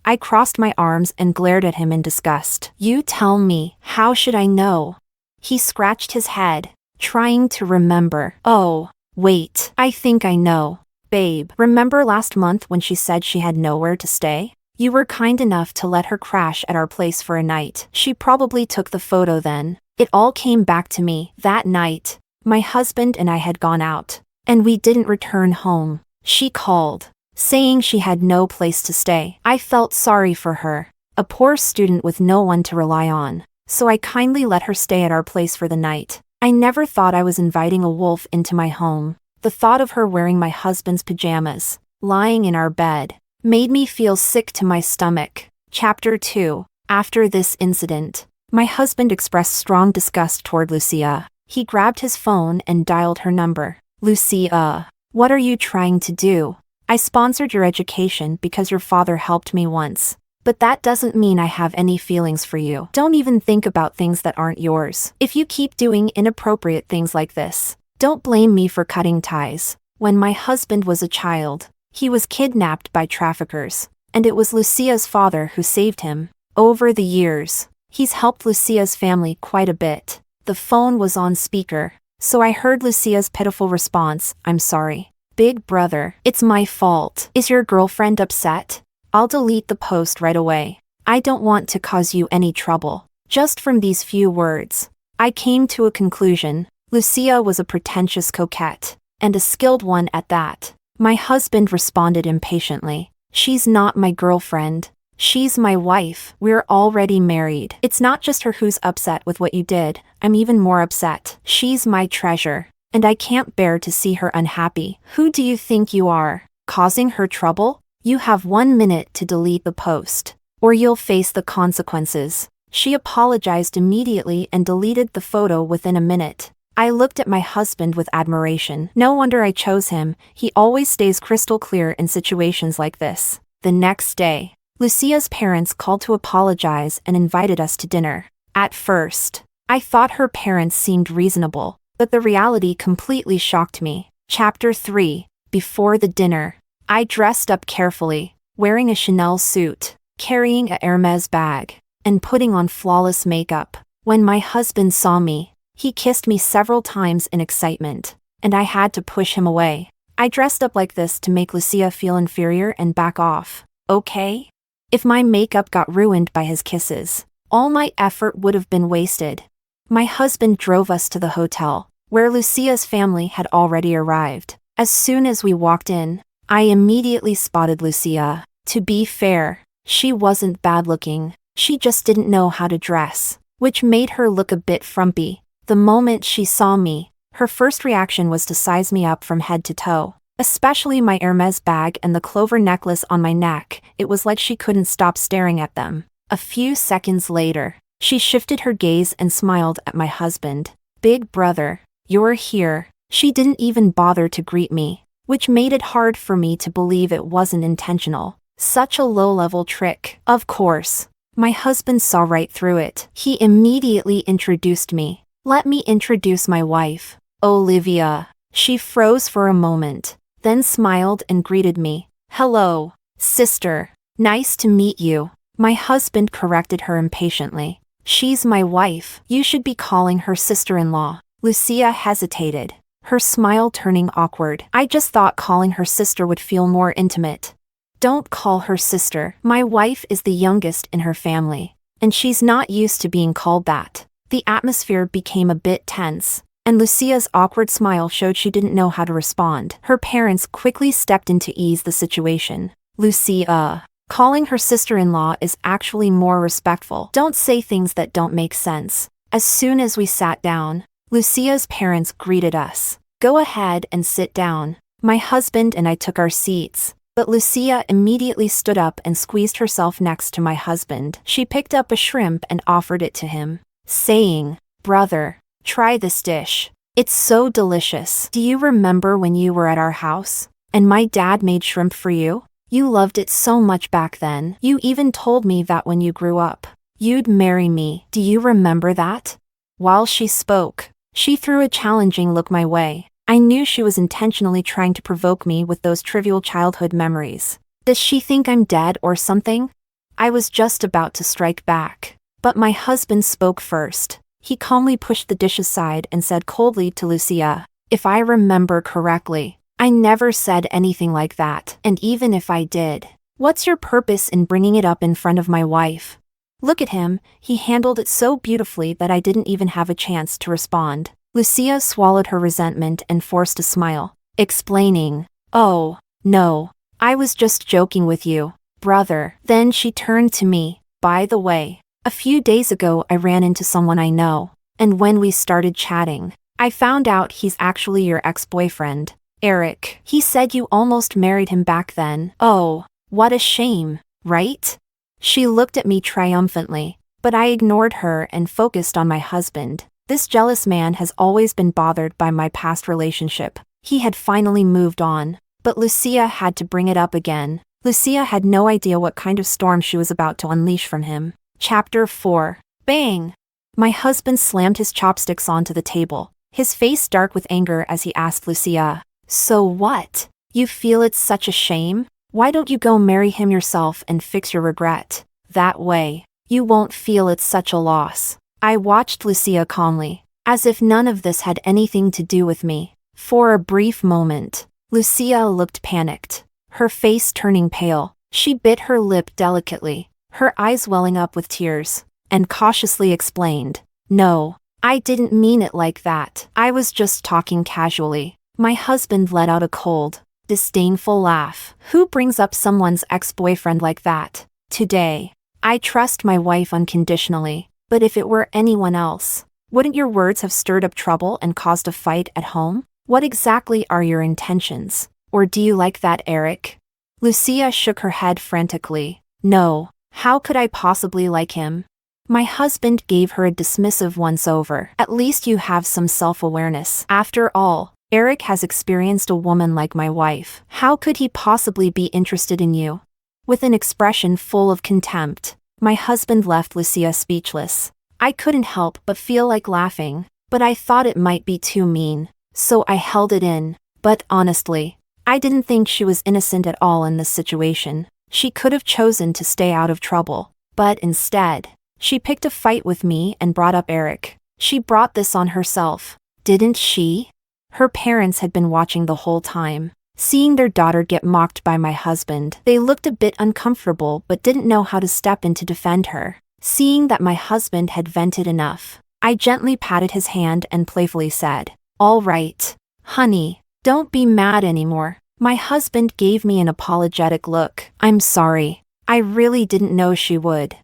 I crossed my arms and glared at him in disgust. "You tell me, how should I know?" He scratched his head, trying to remember. "Oh, wait, I think I know. Babe, remember last month when she said she had nowhere to stay? You were kind enough to let her crash at our place for a night. She probably took the photo then." It all came back to me. That night, my husband and I had gone out, and we didn't return home. She called, saying she had no place to stay. I felt sorry for her, a poor student with no one to rely on, so I kindly let her stay at our place for the night. I never thought I was inviting a wolf into my home. The thought of her wearing my husband's pajamas, lying in our bed, made me feel sick to my stomach. Chapter 2. After this incident, my husband expressed strong disgust toward Lucia. He grabbed his phone and dialed her number. "Lucia, what are you trying to do? I sponsored your education because your father helped me once. But that doesn't mean I have any feelings for you. Don't even think about things that aren't yours. If you keep doing inappropriate things like this, don't blame me for cutting ties." When my husband was a child, he was kidnapped by traffickers, and it was Lucia's father who saved him. Over the years, he's helped Lucia's family quite a bit. The phone was on speaker, so I heard Lucia's pitiful response, "I'm sorry. Big brother, it's my fault. Is your girlfriend upset? I'll delete the post right away. I don't want to cause you any trouble." Just from these few words, I came to a conclusion. Lucia was a pretentious coquette, and a skilled one at that. My husband responded impatiently. She's not my girlfriend. She's my wife. We're already married. It's not just her who's upset with what you did. I'm even more upset. She's my treasure, and I can't bear to see her unhappy. Who do you think you are? Causing her trouble? You have 1 minute to delete the post, or you'll face the consequences. She apologized immediately and deleted the photo within a minute. I looked at my husband with admiration. No wonder I chose him. He always stays crystal clear in situations like this. The next day, Lucia's parents called to apologize and invited us to dinner. At first, I thought her parents seemed reasonable, but the reality completely shocked me. Chapter 3. Before the dinner. I dressed up carefully, wearing a Chanel suit, carrying a Hermes bag, and putting on flawless makeup. When my husband saw me, he kissed me several times in excitement, and I had to push him away. I dressed up like this to make Lucia feel inferior and back off. Okay? If my makeup got ruined by his kisses, all my effort would have been wasted. My husband drove us to the hotel, where Lucia's family had already arrived. As soon as we walked in, I immediately spotted Lucia. To be fair, she wasn't bad-looking. She just didn't know how to dress, which made her look a bit frumpy. The moment she saw me, her first reaction was to size me up from head to toe. Especially my Hermes bag and the clover necklace on my neck. It was like she couldn't stop staring at them. A few seconds later, she shifted her gaze and smiled at my husband. Big brother, you're here. She didn't even bother to greet me, which made it hard for me to believe it wasn't intentional. Such a low-level trick. Of course, my husband saw right through it. He immediately introduced me. Let me introduce my wife, Olivia. She froze for a moment, then smiled and greeted me. Hello, sister. Nice to meet you. My husband corrected her impatiently. She's my wife. You should be calling her sister-in-law. Lucia hesitated, her smile turning awkward. I just thought calling her sister would feel more intimate. Don't call her sister. My wife is the youngest in her family, and she's not used to being called that. The atmosphere became a bit tense, and Lucia's awkward smile showed she didn't know how to respond. Her parents quickly stepped in to ease the situation. Lucia, calling her sister-in-law is actually more respectful. Don't say things that don't make sense. As soon as we sat down, Lucia's parents greeted us. Go ahead and sit down. My husband and I took our seats, but Lucia immediately stood up and squeezed herself next to my husband. She picked up a shrimp and offered it to him, saying, "Brother, try this dish. It's so delicious. Do you remember when you were at our house, and my dad made shrimp for you? You loved it so much back then. You even told me that when you grew up, you'd marry me. Do you remember that?" While she spoke, she threw a challenging look my way. I knew she was intentionally trying to provoke me with those trivial childhood memories. Does she think I'm dead or something? I was just about to strike back, but my husband spoke first. He calmly pushed the dish aside and said coldly to Lucia, "If I remember correctly, I never said anything like that. And even if I did, what's your purpose in bringing it up in front of my wife?" Look at him, he handled it so beautifully that I didn't even have a chance to respond. Lucia swallowed her resentment and forced a smile, explaining, "Oh, no, I was just joking with you, brother." Then she turned to me. "By the way, a few days ago I ran into someone I know, and when we started chatting, I found out he's actually your ex-boyfriend, Eric. He said you almost married him back then." "Oh, what a shame, right?" She looked at me triumphantly, but I ignored her and focused on my husband. This jealous man has always been bothered by my past relationship. He had finally moved on, but Lucia had to bring it up again. Lucia had no idea what kind of storm she was about to unleash from him. Chapter 4. Bang! My husband slammed his chopsticks onto the table, his face dark with anger as he asked Lucia, "So what? You feel it's such a shame? Why don't you go marry him yourself and fix your regret? That way, you won't feel it's such a loss." I watched Lucia calmly, as if none of this had anything to do with me. For a brief moment, Lucia looked panicked, her face turning pale. She bit her lip delicately, her eyes welling up with tears, and cautiously explained, "No, I didn't mean it like that. I was just talking casually." My husband let out a cold, disdainful laugh. Who brings up someone's ex-boyfriend like that? Today, I trust my wife unconditionally, but if it were anyone else, wouldn't your words have stirred up trouble and caused a fight at home? What exactly are your intentions? Or do you like that Eric? Lucia shook her head frantically. No, how could I possibly like him? My husband gave her a dismissive once-over. At least you have some self-awareness. After all, Eric has experienced a woman like my wife. How could he possibly be interested in you? With an expression full of contempt, my husband left Lucia speechless. I couldn't help but feel like laughing, but I thought it might be too mean, so I held it in. But honestly, I didn't think she was innocent at all in this situation. She could have chosen to stay out of trouble, but instead, she picked a fight with me and brought up Eric. She brought this on herself, didn't she? Her parents had been watching the whole time. Seeing their daughter get mocked by my husband, they looked a bit uncomfortable but didn't know how to step in to defend her. Seeing that my husband had vented enough, I gently patted his hand and playfully said, "All right, honey, don't be mad anymore." My husband gave me an apologetic look. "I'm sorry. I really didn't know she would.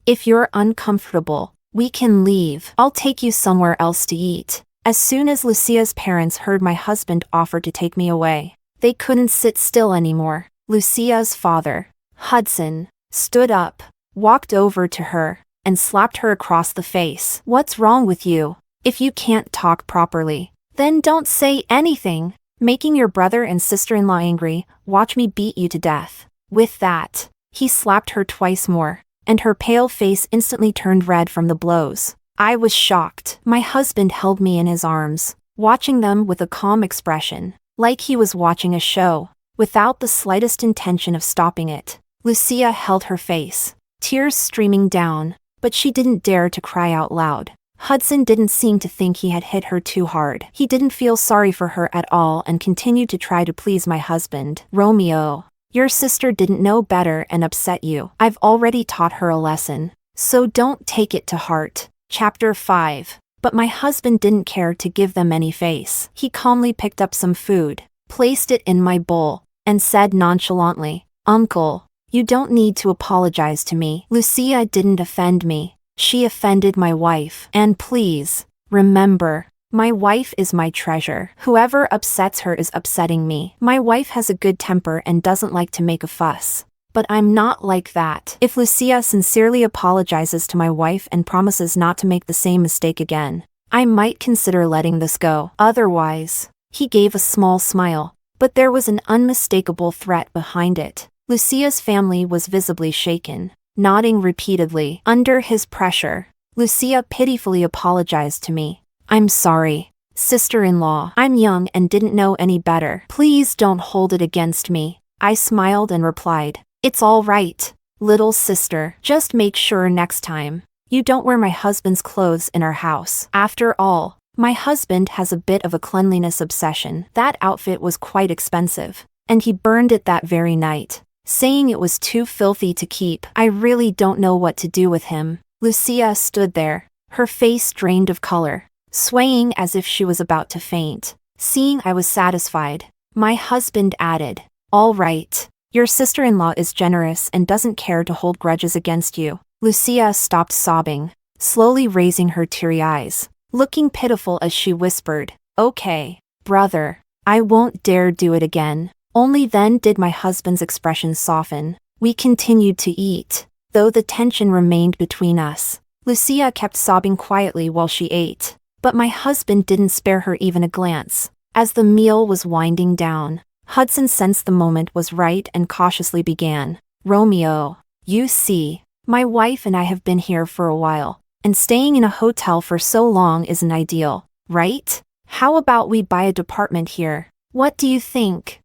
If you're uncomfortable, we can leave. I'll take you somewhere else to eat." As soon as Lucia's parents heard my husband offer to take me away, they couldn't sit still anymore. Lucia's father, Hudson, stood up, walked over to her, and slapped her across the face. "What's wrong with you? If you can't talk properly, then don't say anything. Making your brother and sister-in-law angry, watch me beat you to death." With that, he slapped her twice more, and her pale face instantly turned red from the blows. I was shocked. My husband held me in his arms, watching them with a calm expression, like he was watching a show, without the slightest intention of stopping it. Lucia held her face, tears streaming down, but she didn't dare to cry out loud. Hudson didn't seem to think he had hit her too hard. He didn't feel sorry for her at all and continued to try to please my husband. "Romeo, your sister didn't know better and upset you. I've already taught her a lesson, so don't take it to heart." Chapter 5. But my husband didn't care to give them any face. He calmly picked up some food, placed it in my bowl, and said nonchalantly, "Uncle, you don't need to apologize to me. Lucia didn't offend me. She offended my wife. And please, remember, my wife is my treasure. Whoever upsets her is upsetting me. My wife has a good temper and doesn't like to make a fuss. But I'm not like that. If Lucia sincerely apologizes to my wife and promises not to make the same mistake again, I might consider letting this go. Otherwise," he gave a small smile, but there was an unmistakable threat behind it. Lucia's family was visibly shaken, nodding repeatedly. Under his pressure, Lucia pitifully apologized to me. "I'm sorry, sister-in-law. I'm young and didn't know any better. Please don't hold it against me." I smiled and replied, "It's all right, little sister. Just make sure next time you don't wear my husband's clothes in our house. After all, my husband has a bit of a cleanliness obsession. That outfit was quite expensive, and he burned it that very night, saying it was too filthy to keep. I really don't know what to do with him." Lucia stood there, her face drained of color, swaying as if she was about to faint. Seeing I was satisfied, my husband added, "All right. Your sister-in-law is generous and doesn't care to hold grudges against you." Lucia stopped sobbing, slowly raising her teary eyes, looking pitiful as she whispered, "Okay, brother, I won't dare do it again." Only then did my husband's expression soften. We continued to eat, though the tension remained between us. Lucia kept sobbing quietly while she ate, but my husband didn't spare her even a glance. As the meal was winding down, Hudson sensed the moment was right and cautiously began, "Romeo, you see, my wife and I have been here for a while, and staying in a hotel for so long isn't ideal, right? How about we buy a department here? What do you think?"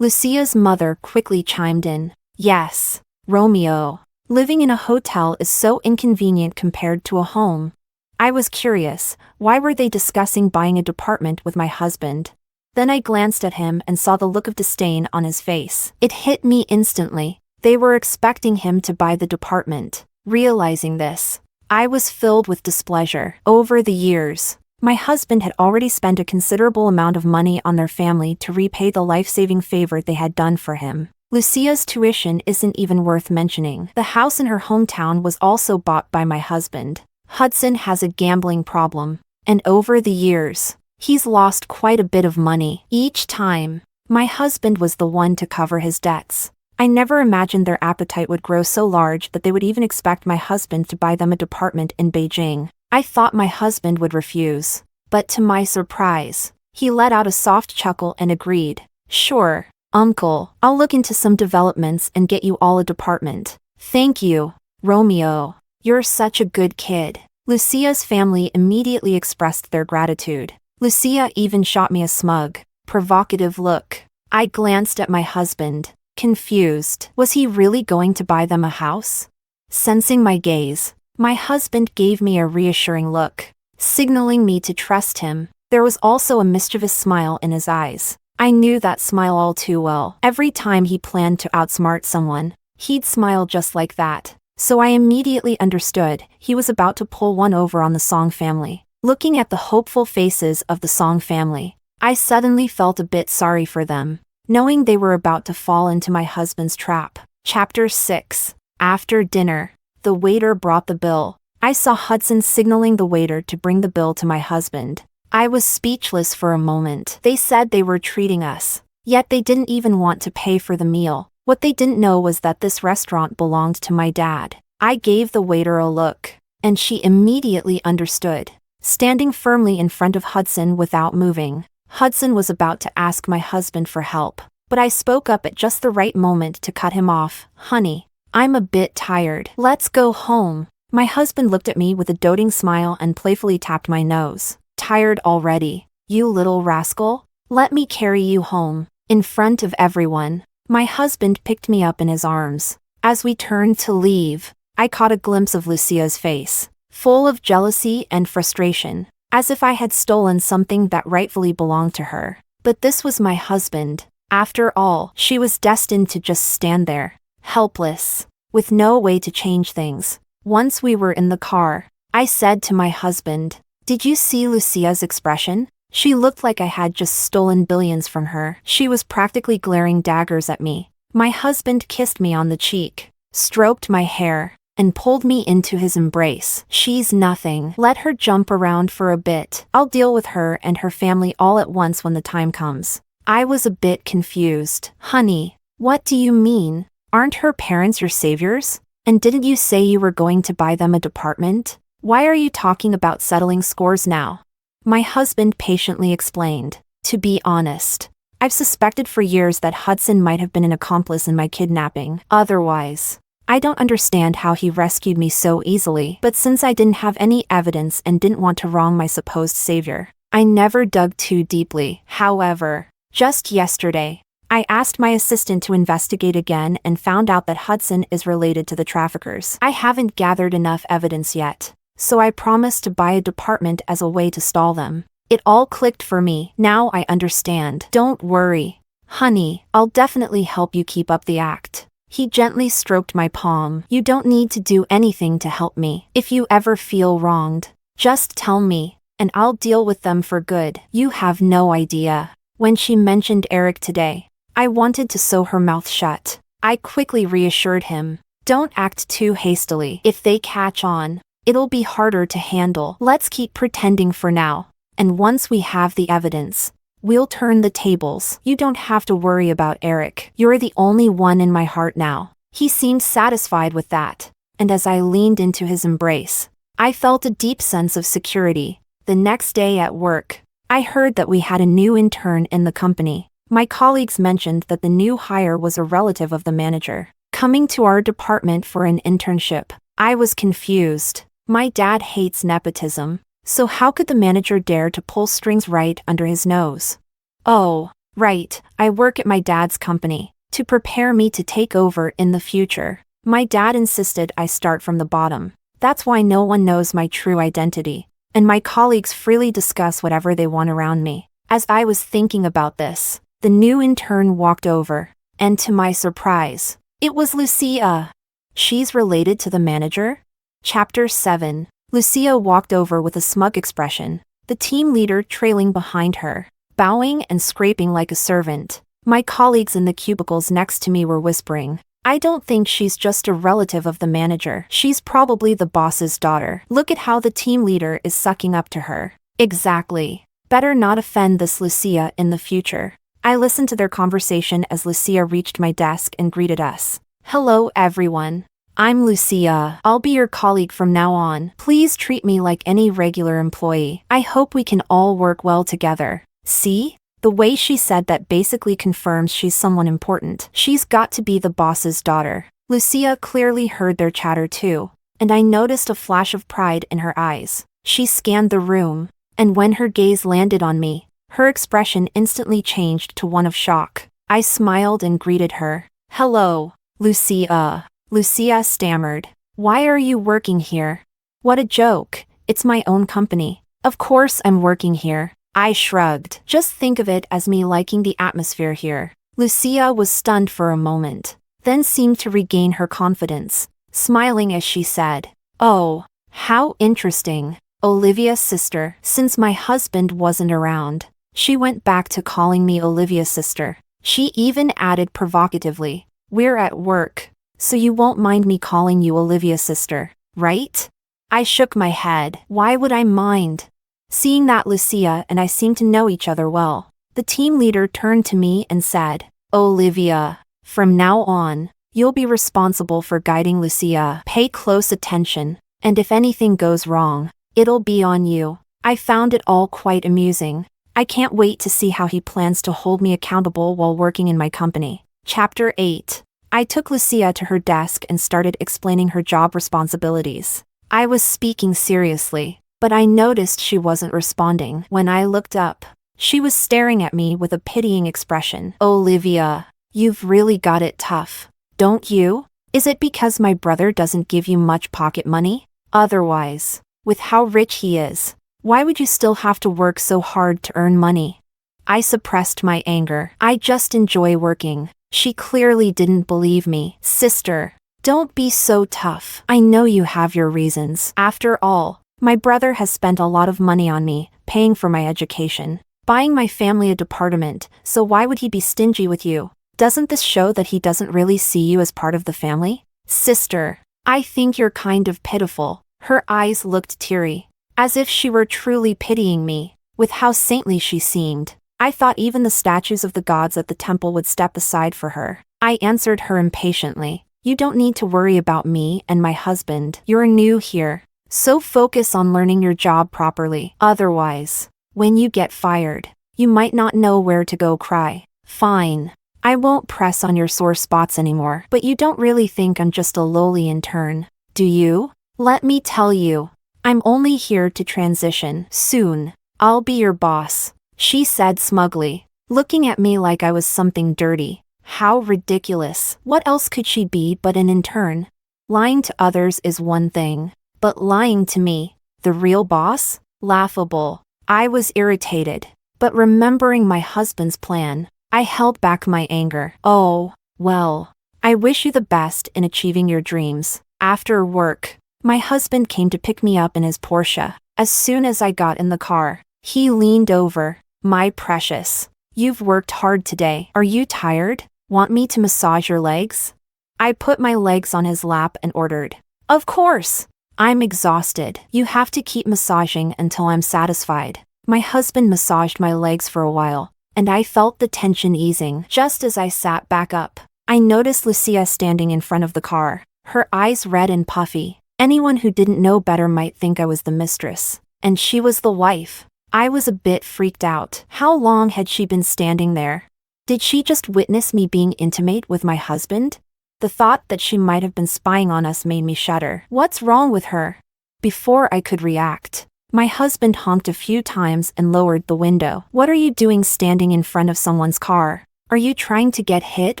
Lucia's mother quickly chimed in, "Yes, Romeo. Living in a hotel is so inconvenient compared to a home." I was curious, why were they discussing buying a department with my husband? Then I glanced at him and saw the look of disdain on his face. It hit me instantly. They were expecting him to buy the department. Realizing this, I was filled with displeasure. Over the years, My husband had already spent a considerable amount of money on their family to repay the life-saving favor they had done for him. Lucia's tuition isn't even worth mentioning. The house in her hometown was also bought by my husband. Hudson has a gambling problem, and over the years, he's lost quite a bit of money. Each time, my husband was the one to cover his debts. I never imagined their appetite would grow so large that they would even expect my husband to buy them a department in Beijing. I thought my husband would refuse, but to my surprise, he let out a soft chuckle and agreed. Sure, uncle, I'll look into some developments and get you all a department. Thank you, Romeo. You're such a good kid. Lucia's family immediately expressed their gratitude. Lucia even shot me a smug, provocative look. I glanced at my husband, confused. Was he really going to buy them a house? Sensing my gaze, my husband gave me a reassuring look, signaling me to trust him. There was also a mischievous smile in his eyes. I knew that smile all too well. Every time he planned to outsmart someone, he'd smile just like that. So I immediately understood he was about to pull one over on the Song family. Looking at the hopeful faces of the Song family, I suddenly felt a bit sorry for them, knowing they were about to fall into my husband's trap. Chapter 6. After dinner, the waiter brought the bill. I saw Hudson signaling the waiter to bring the bill to my husband. I was speechless for a moment. They said they were treating us, yet they didn't even want to pay for the meal. What they didn't know was that this restaurant belonged to my dad. I gave the waiter a look, and she immediately understood. Standing firmly in front of Hudson without moving, Hudson was about to ask my husband for help, but I spoke up at just the right moment to cut him off. Honey, I'm a bit tired. Let's go home. My husband looked at me with a doting smile and playfully tapped my nose. Tired already, you little rascal? Let me carry you home. In front of everyone, my husband picked me up in his arms. As we turned to leave, I caught a glimpse of Lucia's face, full of jealousy and frustration, as if I had stolen something that rightfully belonged to her. But this was my husband. After all, she was destined to just stand there, helpless, with no way to change things. Once we were in the car, I said to my husband, "Did you see Lucia's expression? She looked like I had just stolen billions from her. She was practically glaring daggers at me." My husband kissed me on the cheek, stroked my hair, and pulled me into his embrace. "She's nothing. Let her jump around for a bit. I'll deal with her and her family all at once when the time comes." I was a bit confused. "Honey, what do you mean? Aren't her parents your saviors? And didn't you say you were going to buy them a department? Why are you talking about settling scores now?" My husband patiently explained. "To be honest, I've suspected for years that Hudson might have been an accomplice in my kidnapping. Otherwise, I don't understand how he rescued me so easily. But since I didn't have any evidence and didn't want to wrong my supposed savior, I never dug too deeply. However, just yesterday, I asked my assistant to investigate again and found out that Hudson is related to the traffickers. I haven't gathered enough evidence yet, so I promised to buy a department as a way to stall them. It all clicked for me. Now I understand. Don't worry, honey, I'll definitely help you keep up the act." He gently stroked my palm. "You don't need to do anything to help me. If you ever feel wronged, just tell me, and I'll deal with them for good. You have no idea." When she mentioned Eric today, I wanted to sew her mouth shut. I quickly reassured him, "Don't act too hastily. If they catch on, it'll be harder to handle. Let's keep pretending for now, and once we have the evidence, we'll turn the tables. You don't have to worry about Eric. You're the only one in my heart now." He seemed satisfied with that, and as I leaned into his embrace, I felt a deep sense of security. The next day at work, I heard that we had a new intern in the company. My colleagues mentioned that the new hire was a relative of the manager, coming to our department for an internship. I was confused. My dad hates nepotism, so how could the manager dare to pull strings right under his nose? "Oh, right, I work at my dad's company, to prepare me to take over in the future." My dad insisted I start from the bottom. That's why no one knows my true identity, and my colleagues freely discuss whatever they want around me. As I was thinking about this, the new intern walked over, and to my surprise, it was Lucia. She's related to the manager? Chapter 7. Lucia walked over with a smug expression. the team leader trailing behind her, bowing and scraping like a servant. My colleagues in the cubicles next to me were whispering, "I don't think she's just a relative of the manager. She's probably the boss's daughter. Look at how the team leader is sucking up to her." Exactly. Better not offend this Lucia in the future. I listened to their conversation as Lucia reached my desk and greeted us. "Hello, everyone. I'm Lucia. I'll be your colleague from now on. Please treat me like any regular employee. I hope we can all work well together." See? The way she said that basically confirms she's someone important. She's got to be the boss's daughter. Lucia clearly heard their chatter too, and I noticed a flash of pride in her eyes. She scanned the room, and when her gaze landed on me, her expression instantly changed to one of shock. I smiled and greeted her. "Hello, Lucia." Lucia stammered. "Why are you working here?" "What a joke. It's my own company. Of course I'm working here." I shrugged. "Just think of it as me liking the atmosphere here." Lucia was stunned for a moment, then seemed to regain her confidence, smiling as she said, "Oh, how interesting. Olivia's sister." Since my husband wasn't around, she went back to calling me Olivia's sister. She even added provocatively, "We're at work, so you won't mind me calling you Olivia's sister, right?" I shook my head. Why would I mind? Seeing that Lucia and I seemed to know each other well, the team leader turned to me and said, "Olivia, from now on, you'll be responsible for guiding Lucia. Pay close attention, and if anything goes wrong, it'll be on you." I found it all quite amusing. I can't wait to see how he plans to hold me accountable while working in my company. Chapter 8. I took Lucia to her desk and started explaining her job responsibilities. I was speaking seriously, but I noticed she wasn't responding. When I looked up, she was staring at me with a pitying expression. "Olivia, you've really got it tough, don't you? Is it because my brother doesn't give you much pocket money? Otherwise, with how rich he is, why would you still have to work so hard to earn money?" I suppressed my anger. "I just enjoy working." She clearly didn't believe me. "Sister, don't be so tough. I know you have your reasons. After all, my brother has spent a lot of money on me, paying for my education, buying my family a department, so why would he be stingy with you? Doesn't this show that he doesn't really see you as part of the family?" "Sister, I think you're kind of pitiful." Her eyes looked teary, as if she were truly pitying me. With how saintly she seemed, I thought even the statues of the gods at the temple would step aside for her. I answered her impatiently. "You don't need to worry about me and my husband. You're new here, so focus on learning your job properly. Otherwise, when you get fired, you might not know where to go cry." "Fine. I won't press on your sore spots anymore. But you don't really think I'm just a lowly intern, do you? Let me tell you, I'm only here to transition. Soon, I'll be your boss," she said smugly, looking at me like I was something dirty. How ridiculous. What else could she be but an intern? Lying to others is one thing, but lying to me, the real boss? Laughable. I was irritated, but remembering my husband's plan, I held back my anger. "Oh, well, I wish you the best in achieving your dreams." After work, my husband came to pick me up in his Porsche. As soon as I got in the car, he leaned over. "My precious, you've worked hard today. Are you tired? Want me to massage your legs?" I put my legs on his lap and ordered, "Of course. I'm exhausted." "You have to keep massaging until I'm satisfied." My husband massaged my legs for a while, and I felt the tension easing. Just as I sat back up, I noticed Lucia standing in front of the car, her eyes red and puffy. Anyone who didn't know better might think I was the mistress, and she was the wife. I was a bit freaked out. How long had she been standing there? Did she just witness me being intimate with my husband? The thought that she might have been spying on us made me shudder. What's wrong with her? Before I could react, my husband honked a few times and lowered the window. "What are you doing standing in front of someone's car? Are you trying to get hit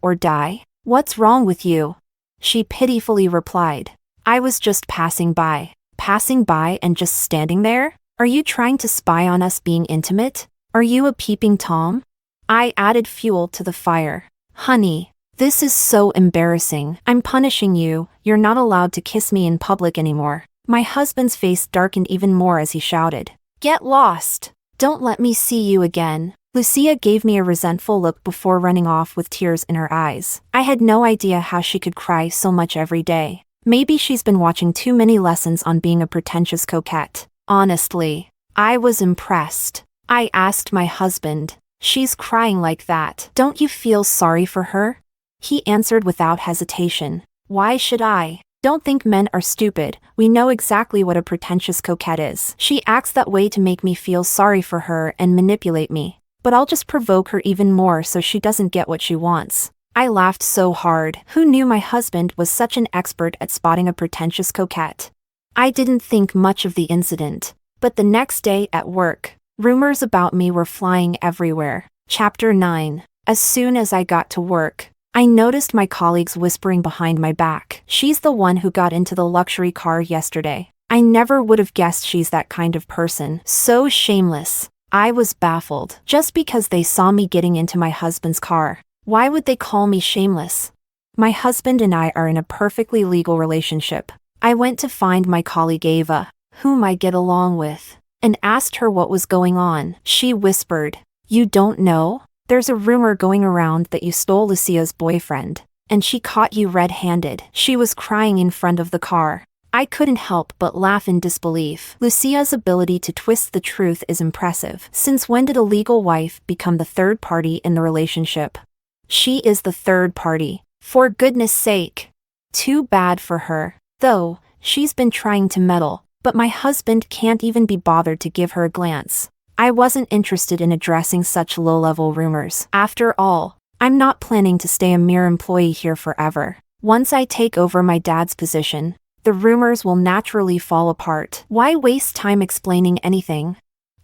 or die? What's wrong with you?" She pitifully replied, "I was just passing by." "Passing by and just standing there? Are you trying to spy on us being intimate? Are you a peeping Tom?" I added fuel to the fire. "Honey, this is so embarrassing. I'm punishing you. You're not allowed to kiss me in public anymore." My husband's face darkened even more as he shouted, Get lost. Don't let me see you again. Lucia gave me a resentful look before running off with tears in her eyes. I had no idea how she could cry so much every day. Maybe she's been watching too many lessons on being a pretentious coquette. Honestly, I was impressed. I asked my husband, "She's crying like that. Don't you feel sorry for her?" He answered without hesitation, "Why should I? Don't think men are stupid. We know exactly what a pretentious coquette is. She acts that way to make me feel sorry for her and manipulate me. But I'll just provoke her even more so she doesn't get what she wants." I laughed so hard. Who knew my husband was such an expert at spotting a pretentious coquette? I didn't think much of the incident. But the next day at work, rumors about me were flying everywhere. Chapter 9. As soon as I got to work, I noticed my colleagues whispering behind my back. "She's the one who got into the luxury car yesterday." I never would have guessed she's that kind of person. So shameless. I was baffled. Just because they saw me getting into my husband's car, why would they call me shameless? My husband and I are in a perfectly legal relationship. I went to find my colleague Ava, whom I get along with, and asked her what was going on. She whispered, "You don't know? There's a rumor going around that you stole Lucia's boyfriend, and she caught you red-handed." She was crying in front of the car. I couldn't help but laugh in disbelief. Lucia's ability to twist the truth is impressive. Since when did a legal wife become the third party in the relationship? She is the third party. For goodness sake. Too bad for her. Though, she's been trying to meddle, but my husband can't even be bothered to give her a glance. I wasn't interested in addressing such low-level rumors. After all, I'm not planning to stay a mere employee here forever. Once I take over my dad's position, the rumors will naturally fall apart. Why waste time explaining anything?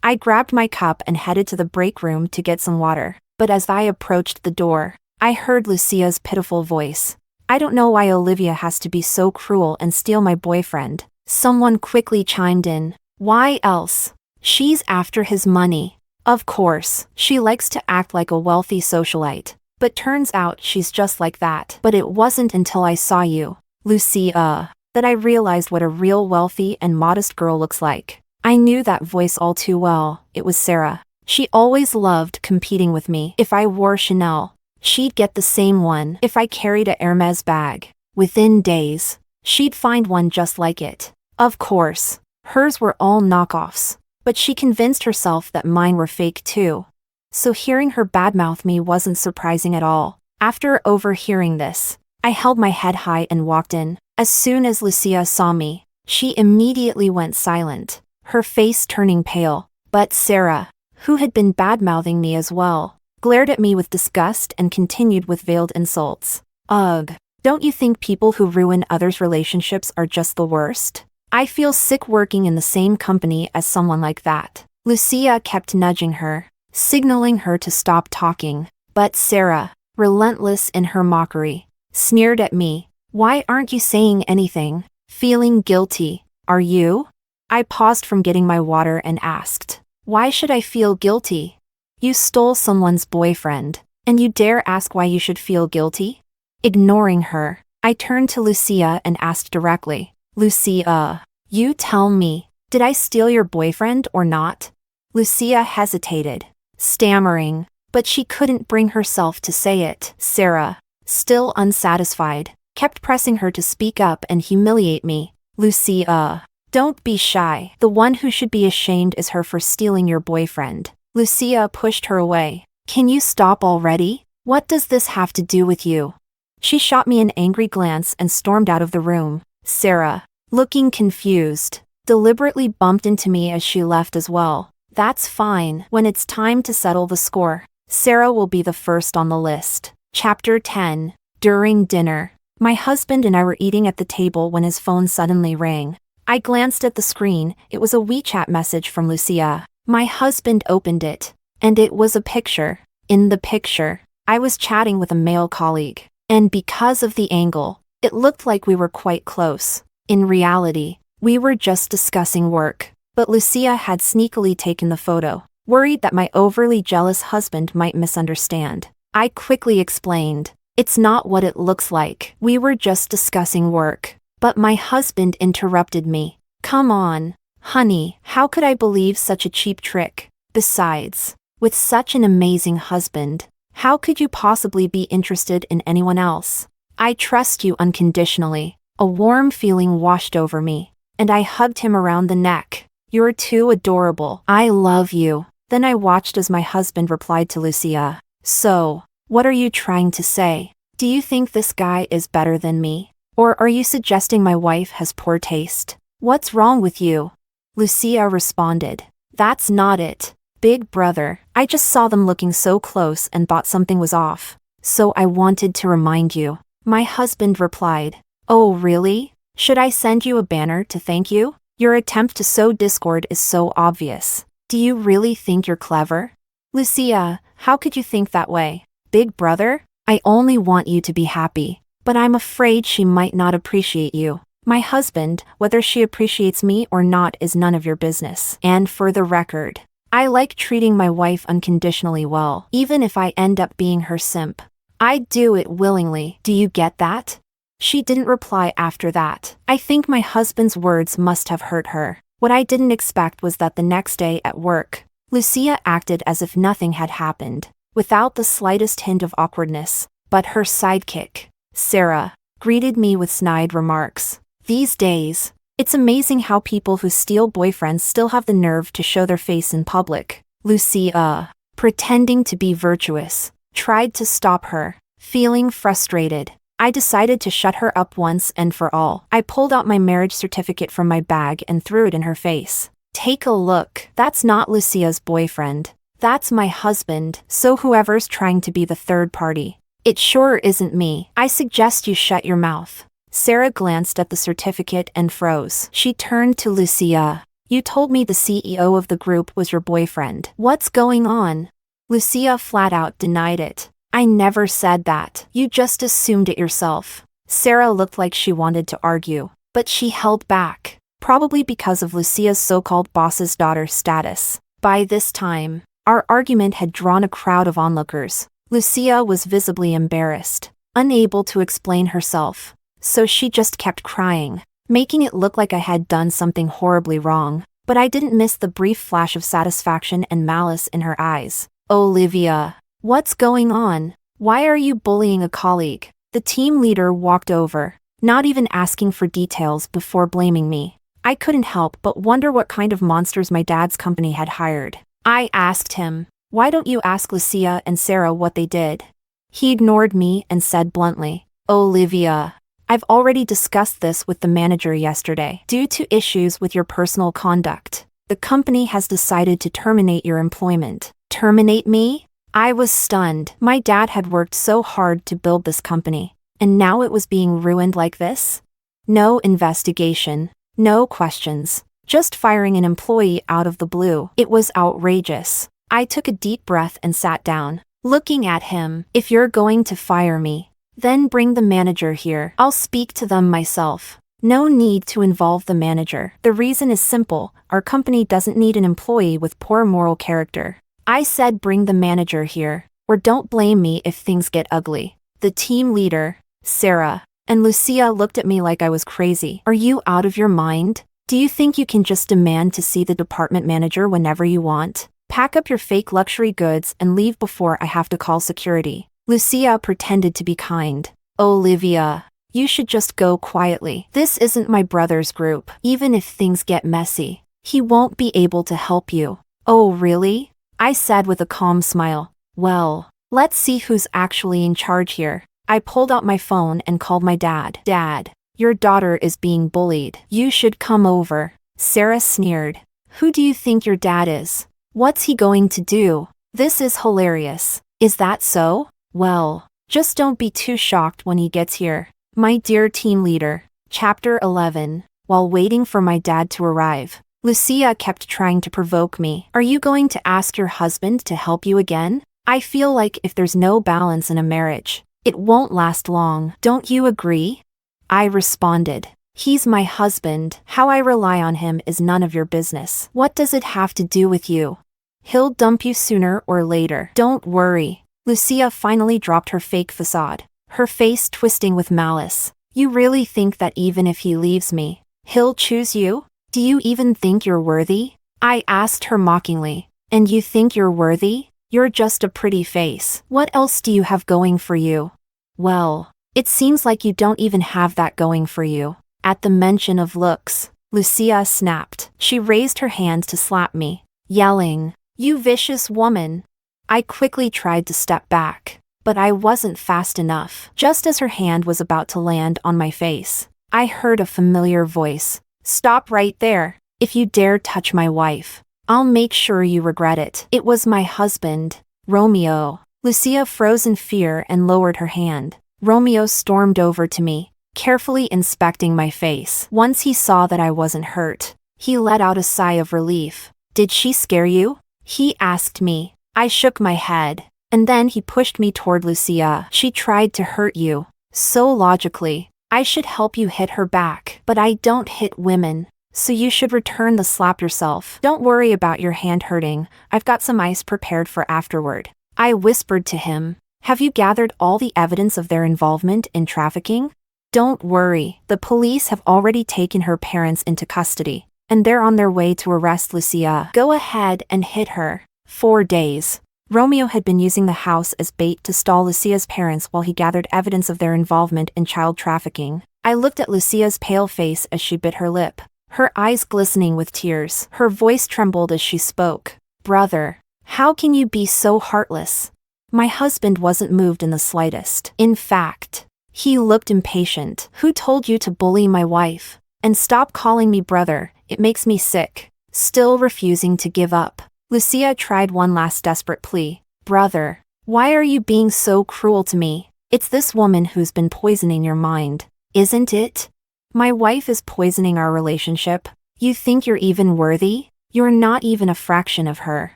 I grabbed my cup and headed to the break room to get some water. But as I approached the door, I heard Lucia's pitiful voice. "I don't know why Olivia has to be so cruel and steal my boyfriend." Someone quickly chimed in. "Why else? She's after his money." Of course, she likes to act like a wealthy socialite. But turns out she's just like that. But it wasn't until I saw you, Lucia, that I realized what a real wealthy and modest girl looks like. I knew that voice all too well. It was Sarah. She always loved competing with me. If I wore Chanel, she'd get the same one. If I carried a Hermes bag, within days, she'd find one just like it. Of course, hers were all knockoffs, but she convinced herself that mine were fake too. So hearing her badmouth me wasn't surprising at all. After overhearing this, I held my head high and walked in. As soon as Lucia saw me, she immediately went silent, her face turning pale. But Sarah, who had been badmouthing me as well, glared at me with disgust and continued with veiled insults. Ugh, don't you think people who ruin others' relationships are just the worst? I feel sick working in the same company as someone like that. Lucia kept nudging her, signaling her to stop talking. But Sarah, relentless in her mockery, sneered at me. "Why aren't you saying anything? Feeling guilty, are you?" I paused from getting my water and asked, "Why should I feel guilty? You stole someone's boyfriend, and you dare ask why you should feel guilty?" Ignoring her, I turned to Lucia and asked directly, "Lucia, you tell me, did I steal your boyfriend or not?" Lucia hesitated, stammering, but she couldn't bring herself to say it. Sarah, still unsatisfied, kept pressing her to speak up and humiliate me. "Lucia, don't be shy. The one who should be ashamed is her for stealing your boyfriend." Lucia pushed her away. "Can you stop already? What does this have to do with you?" She shot me an angry glance and stormed out of the room. Sarah, looking confused, deliberately bumped into me as she left as well. That's fine. When it's time to settle the score, Sarah will be the first on the list. Chapter 10. During dinner, my husband and I were eating at the table when his phone suddenly rang. I glanced at the screen. It was a WeChat message from Lucia. My husband opened it, and it was a picture. In the picture, I was chatting with a male colleague, and because of the angle, it looked like we were quite close. In reality, we were just discussing work, but Lucia had sneakily taken the photo, worried that my overly jealous husband might misunderstand. I quickly explained, "It's not what it looks like. We were just discussing work." But my husband interrupted me. "Come on, Honey, how could I believe such a cheap trick? Besides, with such an amazing husband, how could you possibly be interested in anyone else? I trust you unconditionally. A warm feeling washed over me, and I hugged him around the neck. You're too adorable. I love you. Then I watched as my husband replied to Lucia. So, what are you trying to say? Do you think this guy is better than me? Or are you suggesting my wife has poor taste? What's wrong with you? Lucia responded. That's not it. Big brother, I just saw them looking so close and thought something was off. So I wanted to remind you. My husband replied. Oh really? Should I send you a banner to thank you? Your attempt to sow discord is so obvious. Do you really think you're clever? Lucia, how could you think that way? Big brother, I only want you to be happy, but I'm afraid she might not appreciate you. My husband, whether she appreciates me or not is none of your business. And for the record, I like treating my wife unconditionally well, even if I end up being her simp. I'd do it willingly. Do you get that? She didn't reply after that. I think my husband's words must have hurt her. What I didn't expect was that the next day at work, Lucia acted as if nothing had happened, without the slightest hint of awkwardness. But her sidekick, Sarah, greeted me with snide remarks. These days, it's amazing how people who steal boyfriends still have the nerve to show their face in public. Lucia, pretending to be virtuous, tried to stop her. Feeling frustrated, I decided to shut her up once and for all. I pulled out my marriage certificate from my bag and threw it in her face. Take a look. That's not Lucia's boyfriend. That's my husband, so whoever's trying to be the third party, it sure isn't me. I suggest you shut your mouth. Sarah glanced at the certificate and froze. She turned to Lucia. You told me the CEO of the group was your boyfriend. What's going on? Lucia flat out denied it. I never said that. You just assumed it yourself. Sarah looked like she wanted to argue, but she held back, probably because of Lucia's so-called boss's daughter status. By this time, our argument had drawn a crowd of onlookers. Lucia was visibly embarrassed, unable to explain herself, so she just kept crying, making it look like I had done something horribly wrong. But I didn't miss the brief flash of satisfaction and malice in her eyes. Olivia, what's going on? Why are you bullying a colleague? The team leader walked over, not even asking for details before blaming me. I couldn't help but wonder what kind of monsters my dad's company had hired. I asked him, why don't you ask Lucia and Sarah what they did? He ignored me and said bluntly, Olivia, I've already discussed this with the manager yesterday. Due to issues with your personal conduct, the company has decided to terminate your employment. Terminate me? I was stunned. My dad had worked so hard to build this company, and now it was being ruined like this? No investigation, no questions, just firing an employee out of the blue. It was outrageous. I took a deep breath and sat down, looking at him. If you're going to fire me, then bring the manager here. I'll speak to them myself. No need to involve the manager. The reason is simple. Our company doesn't need an employee with poor moral character. I said bring the manager here, or don't blame me if things get ugly. The team leader, Sarah, and Lucia looked at me like I was crazy. Are you out of your mind? Do you think you can just demand to see the department manager whenever you want? Pack up your fake luxury goods and leave before I have to call security. Lucia pretended to be kind. Olivia, you should just go quietly. This isn't my brother's group. Even if things get messy, he won't be able to help you. Oh really? I said with a calm smile. Well, let's see who's actually in charge here. I pulled out my phone and called my dad. Dad, your daughter is being bullied. You should come over. Sarah sneered. Who do you think your dad is? What's he going to do? This is hilarious. Is that so? Well, just don't be too shocked when he gets here. My dear team leader. Chapter 11. While waiting for my dad to arrive, Lucia kept trying to provoke me. Are you going to ask your husband to help you again? I feel like if there's no balance in a marriage, it won't last long. Don't you agree? I responded. He's my husband. How I rely on him is none of your business. What does it have to do with you? He'll dump you sooner or later. Don't worry. Lucia finally dropped her fake facade, her face twisting with malice. You really think that even if he leaves me, he'll choose you? Do you even think you're worthy? I asked her mockingly. And you think you're worthy? You're just a pretty face. What else do you have going for you? Well, it seems like you don't even have that going for you. At the mention of looks, Lucia snapped. She raised her hand to slap me, yelling, "You vicious woman!" I quickly tried to step back, but I wasn't fast enough. Just as her hand was about to land on my face, I heard a familiar voice. "Stop right there. If you dare touch my wife, I'll make sure you regret it." It was my husband, Romeo. Lucia froze in fear and lowered her hand. Romeo stormed over to me, carefully inspecting my face. Once he saw that I wasn't hurt, he let out a sigh of relief. "Did she scare you?" he asked me. I shook my head, and then he pushed me toward Lucia. "She tried to hurt you. So logically, I should help you hit her back. But I don't hit women, so you should return the slap yourself. Don't worry about your hand hurting. I've got some ice prepared for afterward." I whispered to him, "Have you gathered all the evidence of their involvement in trafficking?" "Don't worry, the police have already taken her parents into custody, and they're on their way to arrest Lucia. Go ahead and hit her." 4 days. Romeo had been using the house as bait to stall Lucia's parents while he gathered evidence of their involvement in child trafficking. I looked at Lucia's pale face as she bit her lip, her eyes glistening with tears. Her voice trembled as she spoke. "Brother, how can you be so heartless?" My husband wasn't moved in the slightest. In fact, he looked impatient. "Who told you to bully my wife? And stop calling me brother, it makes me sick." Still refusing to give up, Lucia tried one last desperate plea. "Brother, why are you being so cruel to me? It's this woman who's been poisoning your mind, isn't it?" "My wife is poisoning our relationship. You think you're even worthy? You're not even a fraction of her.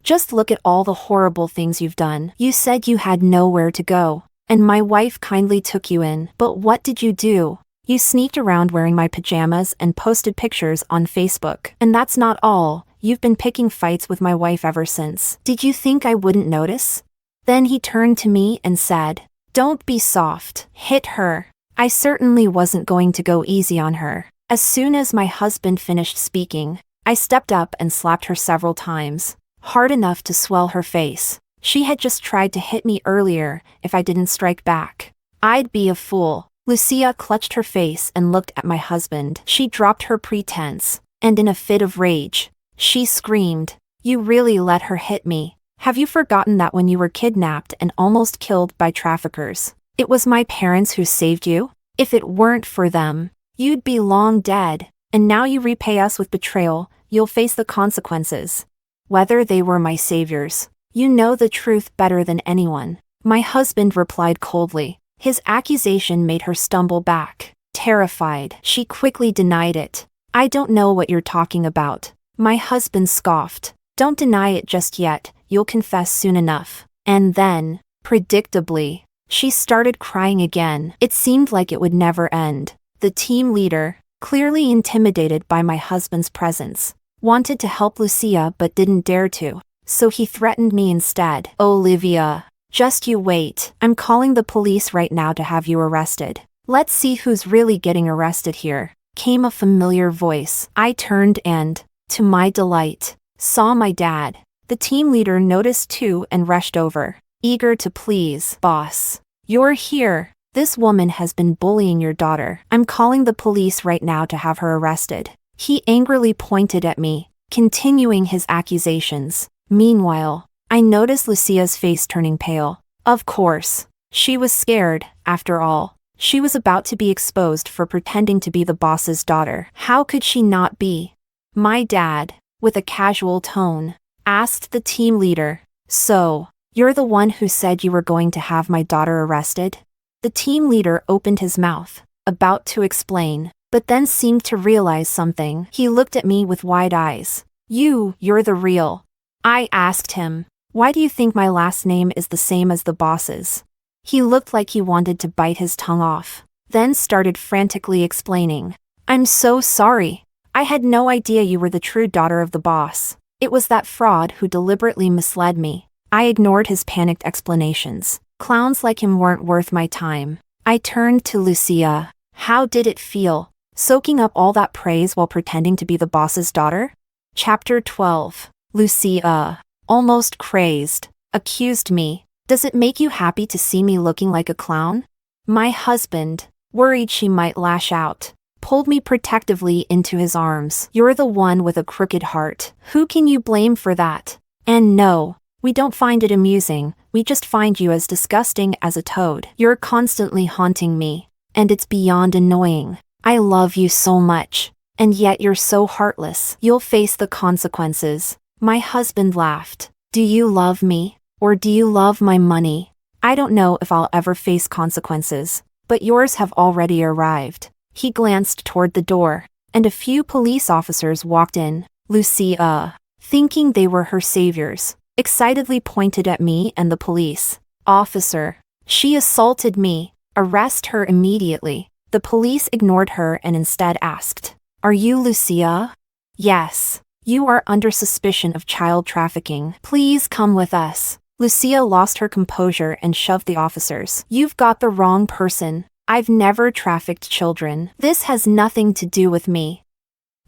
Just look at all the horrible things you've done. You said you had nowhere to go, and my wife kindly took you in. But what did you do? You sneaked around wearing my pajamas and posted pictures on Facebook. And that's not all. You've been picking fights with my wife ever since. Did you think I wouldn't notice?" Then he turned to me and said, "Don't be soft. Hit her." I certainly wasn't going to go easy on her. As soon as my husband finished speaking, I stepped up and slapped her several times, hard enough to swell her face. She had just tried to hit me earlier. If I didn't strike back, I'd be a fool. Lucia clutched her face and looked at my husband. She dropped her pretense, and in a fit of rage, she screamed, "You really let her hit me? Have you forgotten that when you were kidnapped and almost killed by traffickers, it was my parents who saved you? If it weren't for them, you'd be long dead. And now you repay us with betrayal. You'll face the consequences. Whether they were my saviors, you know the truth better than anyone." My husband replied coldly. His accusation made her stumble back. Terrified, she quickly denied it. "I don't know what you're talking about." My husband scoffed. "Don't deny it just yet, you'll confess soon enough." And then, predictably, she started crying again. It seemed like it would never end. The team leader, clearly intimidated by my husband's presence, wanted to help Lucia but didn't dare to, so he threatened me instead. "Olivia, just you wait. I'm calling the police right now to have you arrested. Let's see who's really getting arrested here," came a familiar voice. I turned and, to my delight, saw my dad. The team leader noticed too and rushed over, eager to please. "Boss, you're here. This woman has been bullying your daughter. I'm calling the police right now to have her arrested." He angrily pointed at me, continuing his accusations. Meanwhile, I noticed Lucia's face turning pale. Of course, she was scared. After all, she was about to be exposed for pretending to be the boss's daughter. How could she not be? My dad, with a casual tone, asked the team leader, "So, you're the one who said you were going to have my daughter arrested?" The team leader opened his mouth, about to explain, but then seemed to realize something. He looked at me with wide eyes. You're the real." I asked him, "Why do you think my last name is the same as the boss's?" He looked like he wanted to bite his tongue off, then started frantically explaining. "I'm so sorry. I had no idea you were the true daughter of the boss. It was that fraud who deliberately misled me." I ignored his panicked explanations. Clowns like him weren't worth my time. I turned to Lucia. "How did it feel?" soaking up all that praise while pretending to be the boss's daughter? Chapter 12. Lucia, almost crazed, accused me. Does it make you happy to see me looking like a clown? My husband, worried she might lash out, pulled me protectively into his arms. You're the one with a crooked heart. Who can you blame for that? And no, we don't find it amusing, we just find you as disgusting as a toad. You're constantly haunting me, and it's beyond annoying. I love you so much, and yet you're so heartless. You'll face the consequences. My husband laughed. Do you love me, or do you love my money? I don't know if I'll ever face consequences, but yours have already arrived. He glanced toward the door, and a few police officers walked in. Lucia, thinking they were her saviors, excitedly pointed at me and the police. Officer, she assaulted me. Arrest her immediately. The police ignored her and instead asked, Are you Lucia? Yes. You are under suspicion of child trafficking. Please come with us. Lucia lost her composure and shoved the officers. You've got the wrong person. I've never trafficked children. This has nothing to do with me.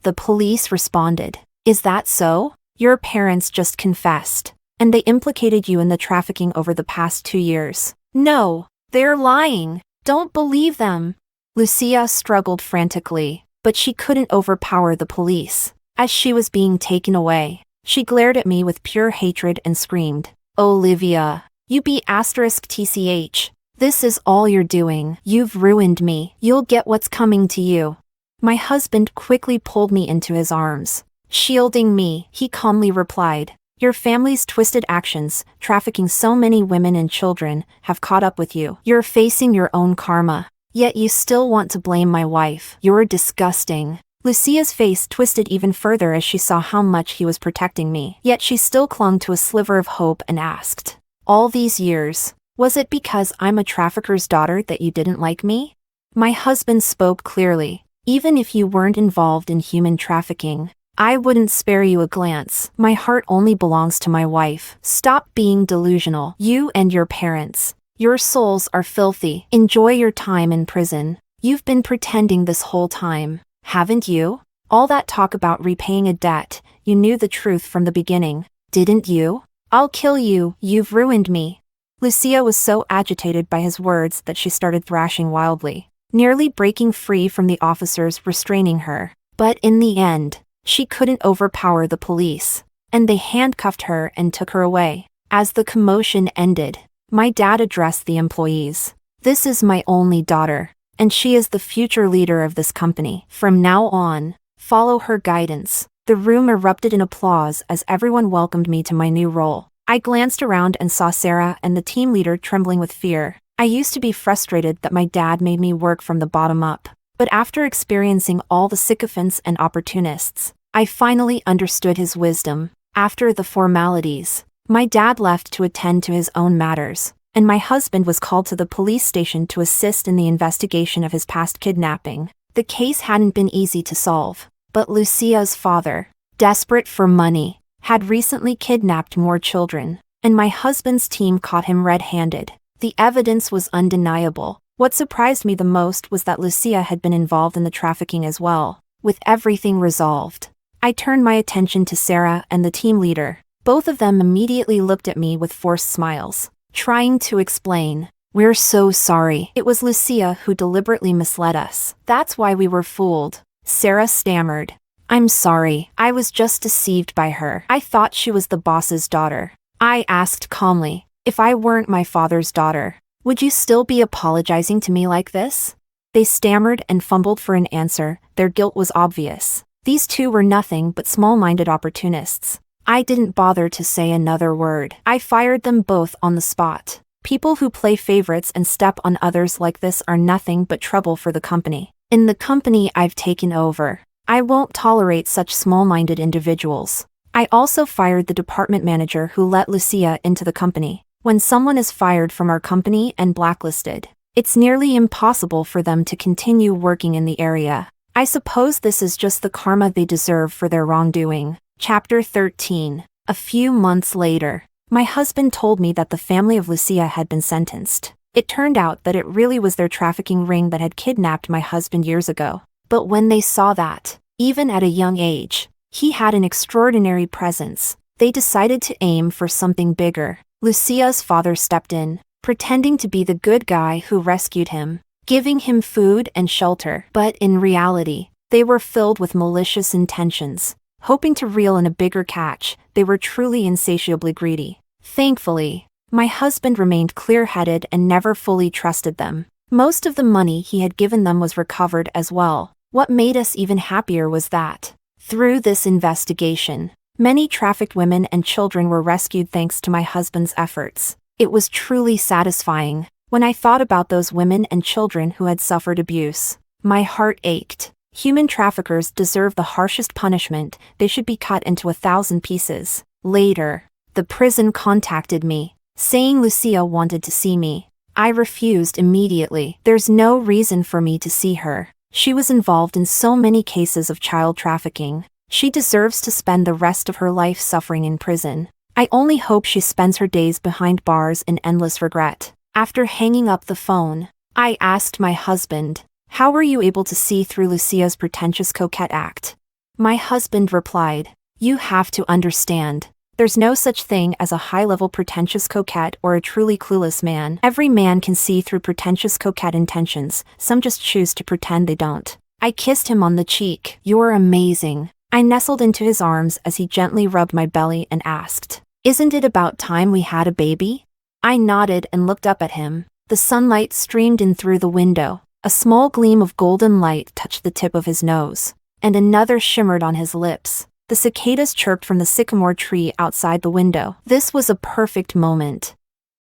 The police responded. Is that so? Your parents just confessed, and they implicated you in the trafficking over the past 2 years. No, they're lying. Don't believe them. Lucia struggled frantically, but she couldn't overpower the police. As she was being taken away, she glared at me with pure hatred and screamed, Olivia, you be*tch. This is all you're doing. You've ruined me. You'll get what's coming to you. My husband quickly pulled me into his arms. Shielding me, he calmly replied, Your family's twisted actions, trafficking so many women and children, have caught up with you. You're facing your own karma. Yet you still want to blame my wife. You're disgusting. Lucia's face twisted even further as she saw how much he was protecting me. Yet she still clung to a sliver of hope and asked, All these years, was it because I'm a trafficker's daughter that you didn't like me? My husband spoke clearly. Even if you weren't involved in human trafficking, I wouldn't spare you a glance. My heart only belongs to my wife. Stop being delusional. You and your parents. Your souls are filthy. Enjoy your time in prison. You've been pretending this whole time, haven't you? All that talk about repaying a debt, you knew the truth from the beginning, didn't you? I'll kill you, you've ruined me. Lucia was so agitated by his words that she started thrashing wildly, nearly breaking free from the officers restraining her. But in the end, she couldn't overpower the police, and they handcuffed her and took her away. As the commotion ended, my dad addressed the employees. This is my only daughter, and she is the future leader of this company. From now on, follow her guidance. The room erupted in applause as everyone welcomed me to my new role. I glanced around and saw Sarah and the team leader trembling with fear. I used to be frustrated that my dad made me work from the bottom up, but after experiencing all the sycophants and opportunists, I finally understood his wisdom. After the formalities, my dad left to attend to his own matters, and my husband was called to the police station to assist in the investigation of his past kidnapping. The case hadn't been easy to solve, but Lucia's father, desperate for money, had recently kidnapped more children, and my husband's team caught him red-handed. The evidence was undeniable. What surprised me the most was that Lucia had been involved in the trafficking as well. With everything resolved, I turned my attention to Sarah and the team leader. Both of them immediately looked at me with forced smiles, trying to explain. We're so sorry. It was Lucia who deliberately misled us. That's why we were fooled. Sarah stammered. I'm sorry. I was just deceived by her. I thought she was the boss's daughter. I asked calmly, if I weren't my father's daughter, would you still be apologizing to me like this? They stammered and fumbled for an answer. Their guilt was obvious. These two were nothing but small-minded opportunists. I didn't bother to say another word. I fired them both on the spot. People who play favorites and step on others like this are nothing but trouble for the company. In the company I've taken over, I won't tolerate such small-minded individuals. I also fired the department manager who let Lucia into the company. When someone is fired from our company and blacklisted, it's nearly impossible for them to continue working in the area. I suppose this is just the karma they deserve for their wrongdoing. Chapter 13. A few months later, my husband told me that the family of Lucia had been sentenced. It turned out that it really was their trafficking ring that had kidnapped my husband years ago. But when they saw that, even at a young age, he had an extraordinary presence, they decided to aim for something bigger. Lucia's father stepped in, pretending to be the good guy who rescued him, giving him food and shelter. But in reality, they were filled with malicious intentions. Hoping to reel in a bigger catch, they were truly insatiably greedy. Thankfully, my husband remained clear-headed and never fully trusted them. Most of the money he had given them was recovered as well. What made us even happier was that, through this investigation, many trafficked women and children were rescued thanks to my husband's efforts. It was truly satisfying. When I thought about those women and children who had suffered abuse, my heart ached. Human traffickers deserve the harshest punishment. They should be cut into 1,000 pieces. Later, the prison contacted me, saying Lucia wanted to see me. I refused immediately. There's no reason for me to see her. She was involved in so many cases of child trafficking. She deserves to spend the rest of her life suffering in prison. I only hope she spends her days behind bars in endless regret. After hanging up the phone, I asked my husband, "How were you able to see through Lucia's pretentious coquette act?" My husband replied, "You have to understand. There's no such thing as a high-level pretentious coquette or a truly clueless man. Every man can see through pretentious coquette intentions, some just choose to pretend they don't." I kissed him on the cheek. "You're amazing." I nestled into his arms as he gently rubbed my belly and asked, "Isn't it about time we had a baby?" I nodded and looked up at him. The sunlight streamed in through the window. A small gleam of golden light touched the tip of his nose, and another shimmered on his lips. The cicadas chirped from the sycamore tree outside the window. This was a perfect moment.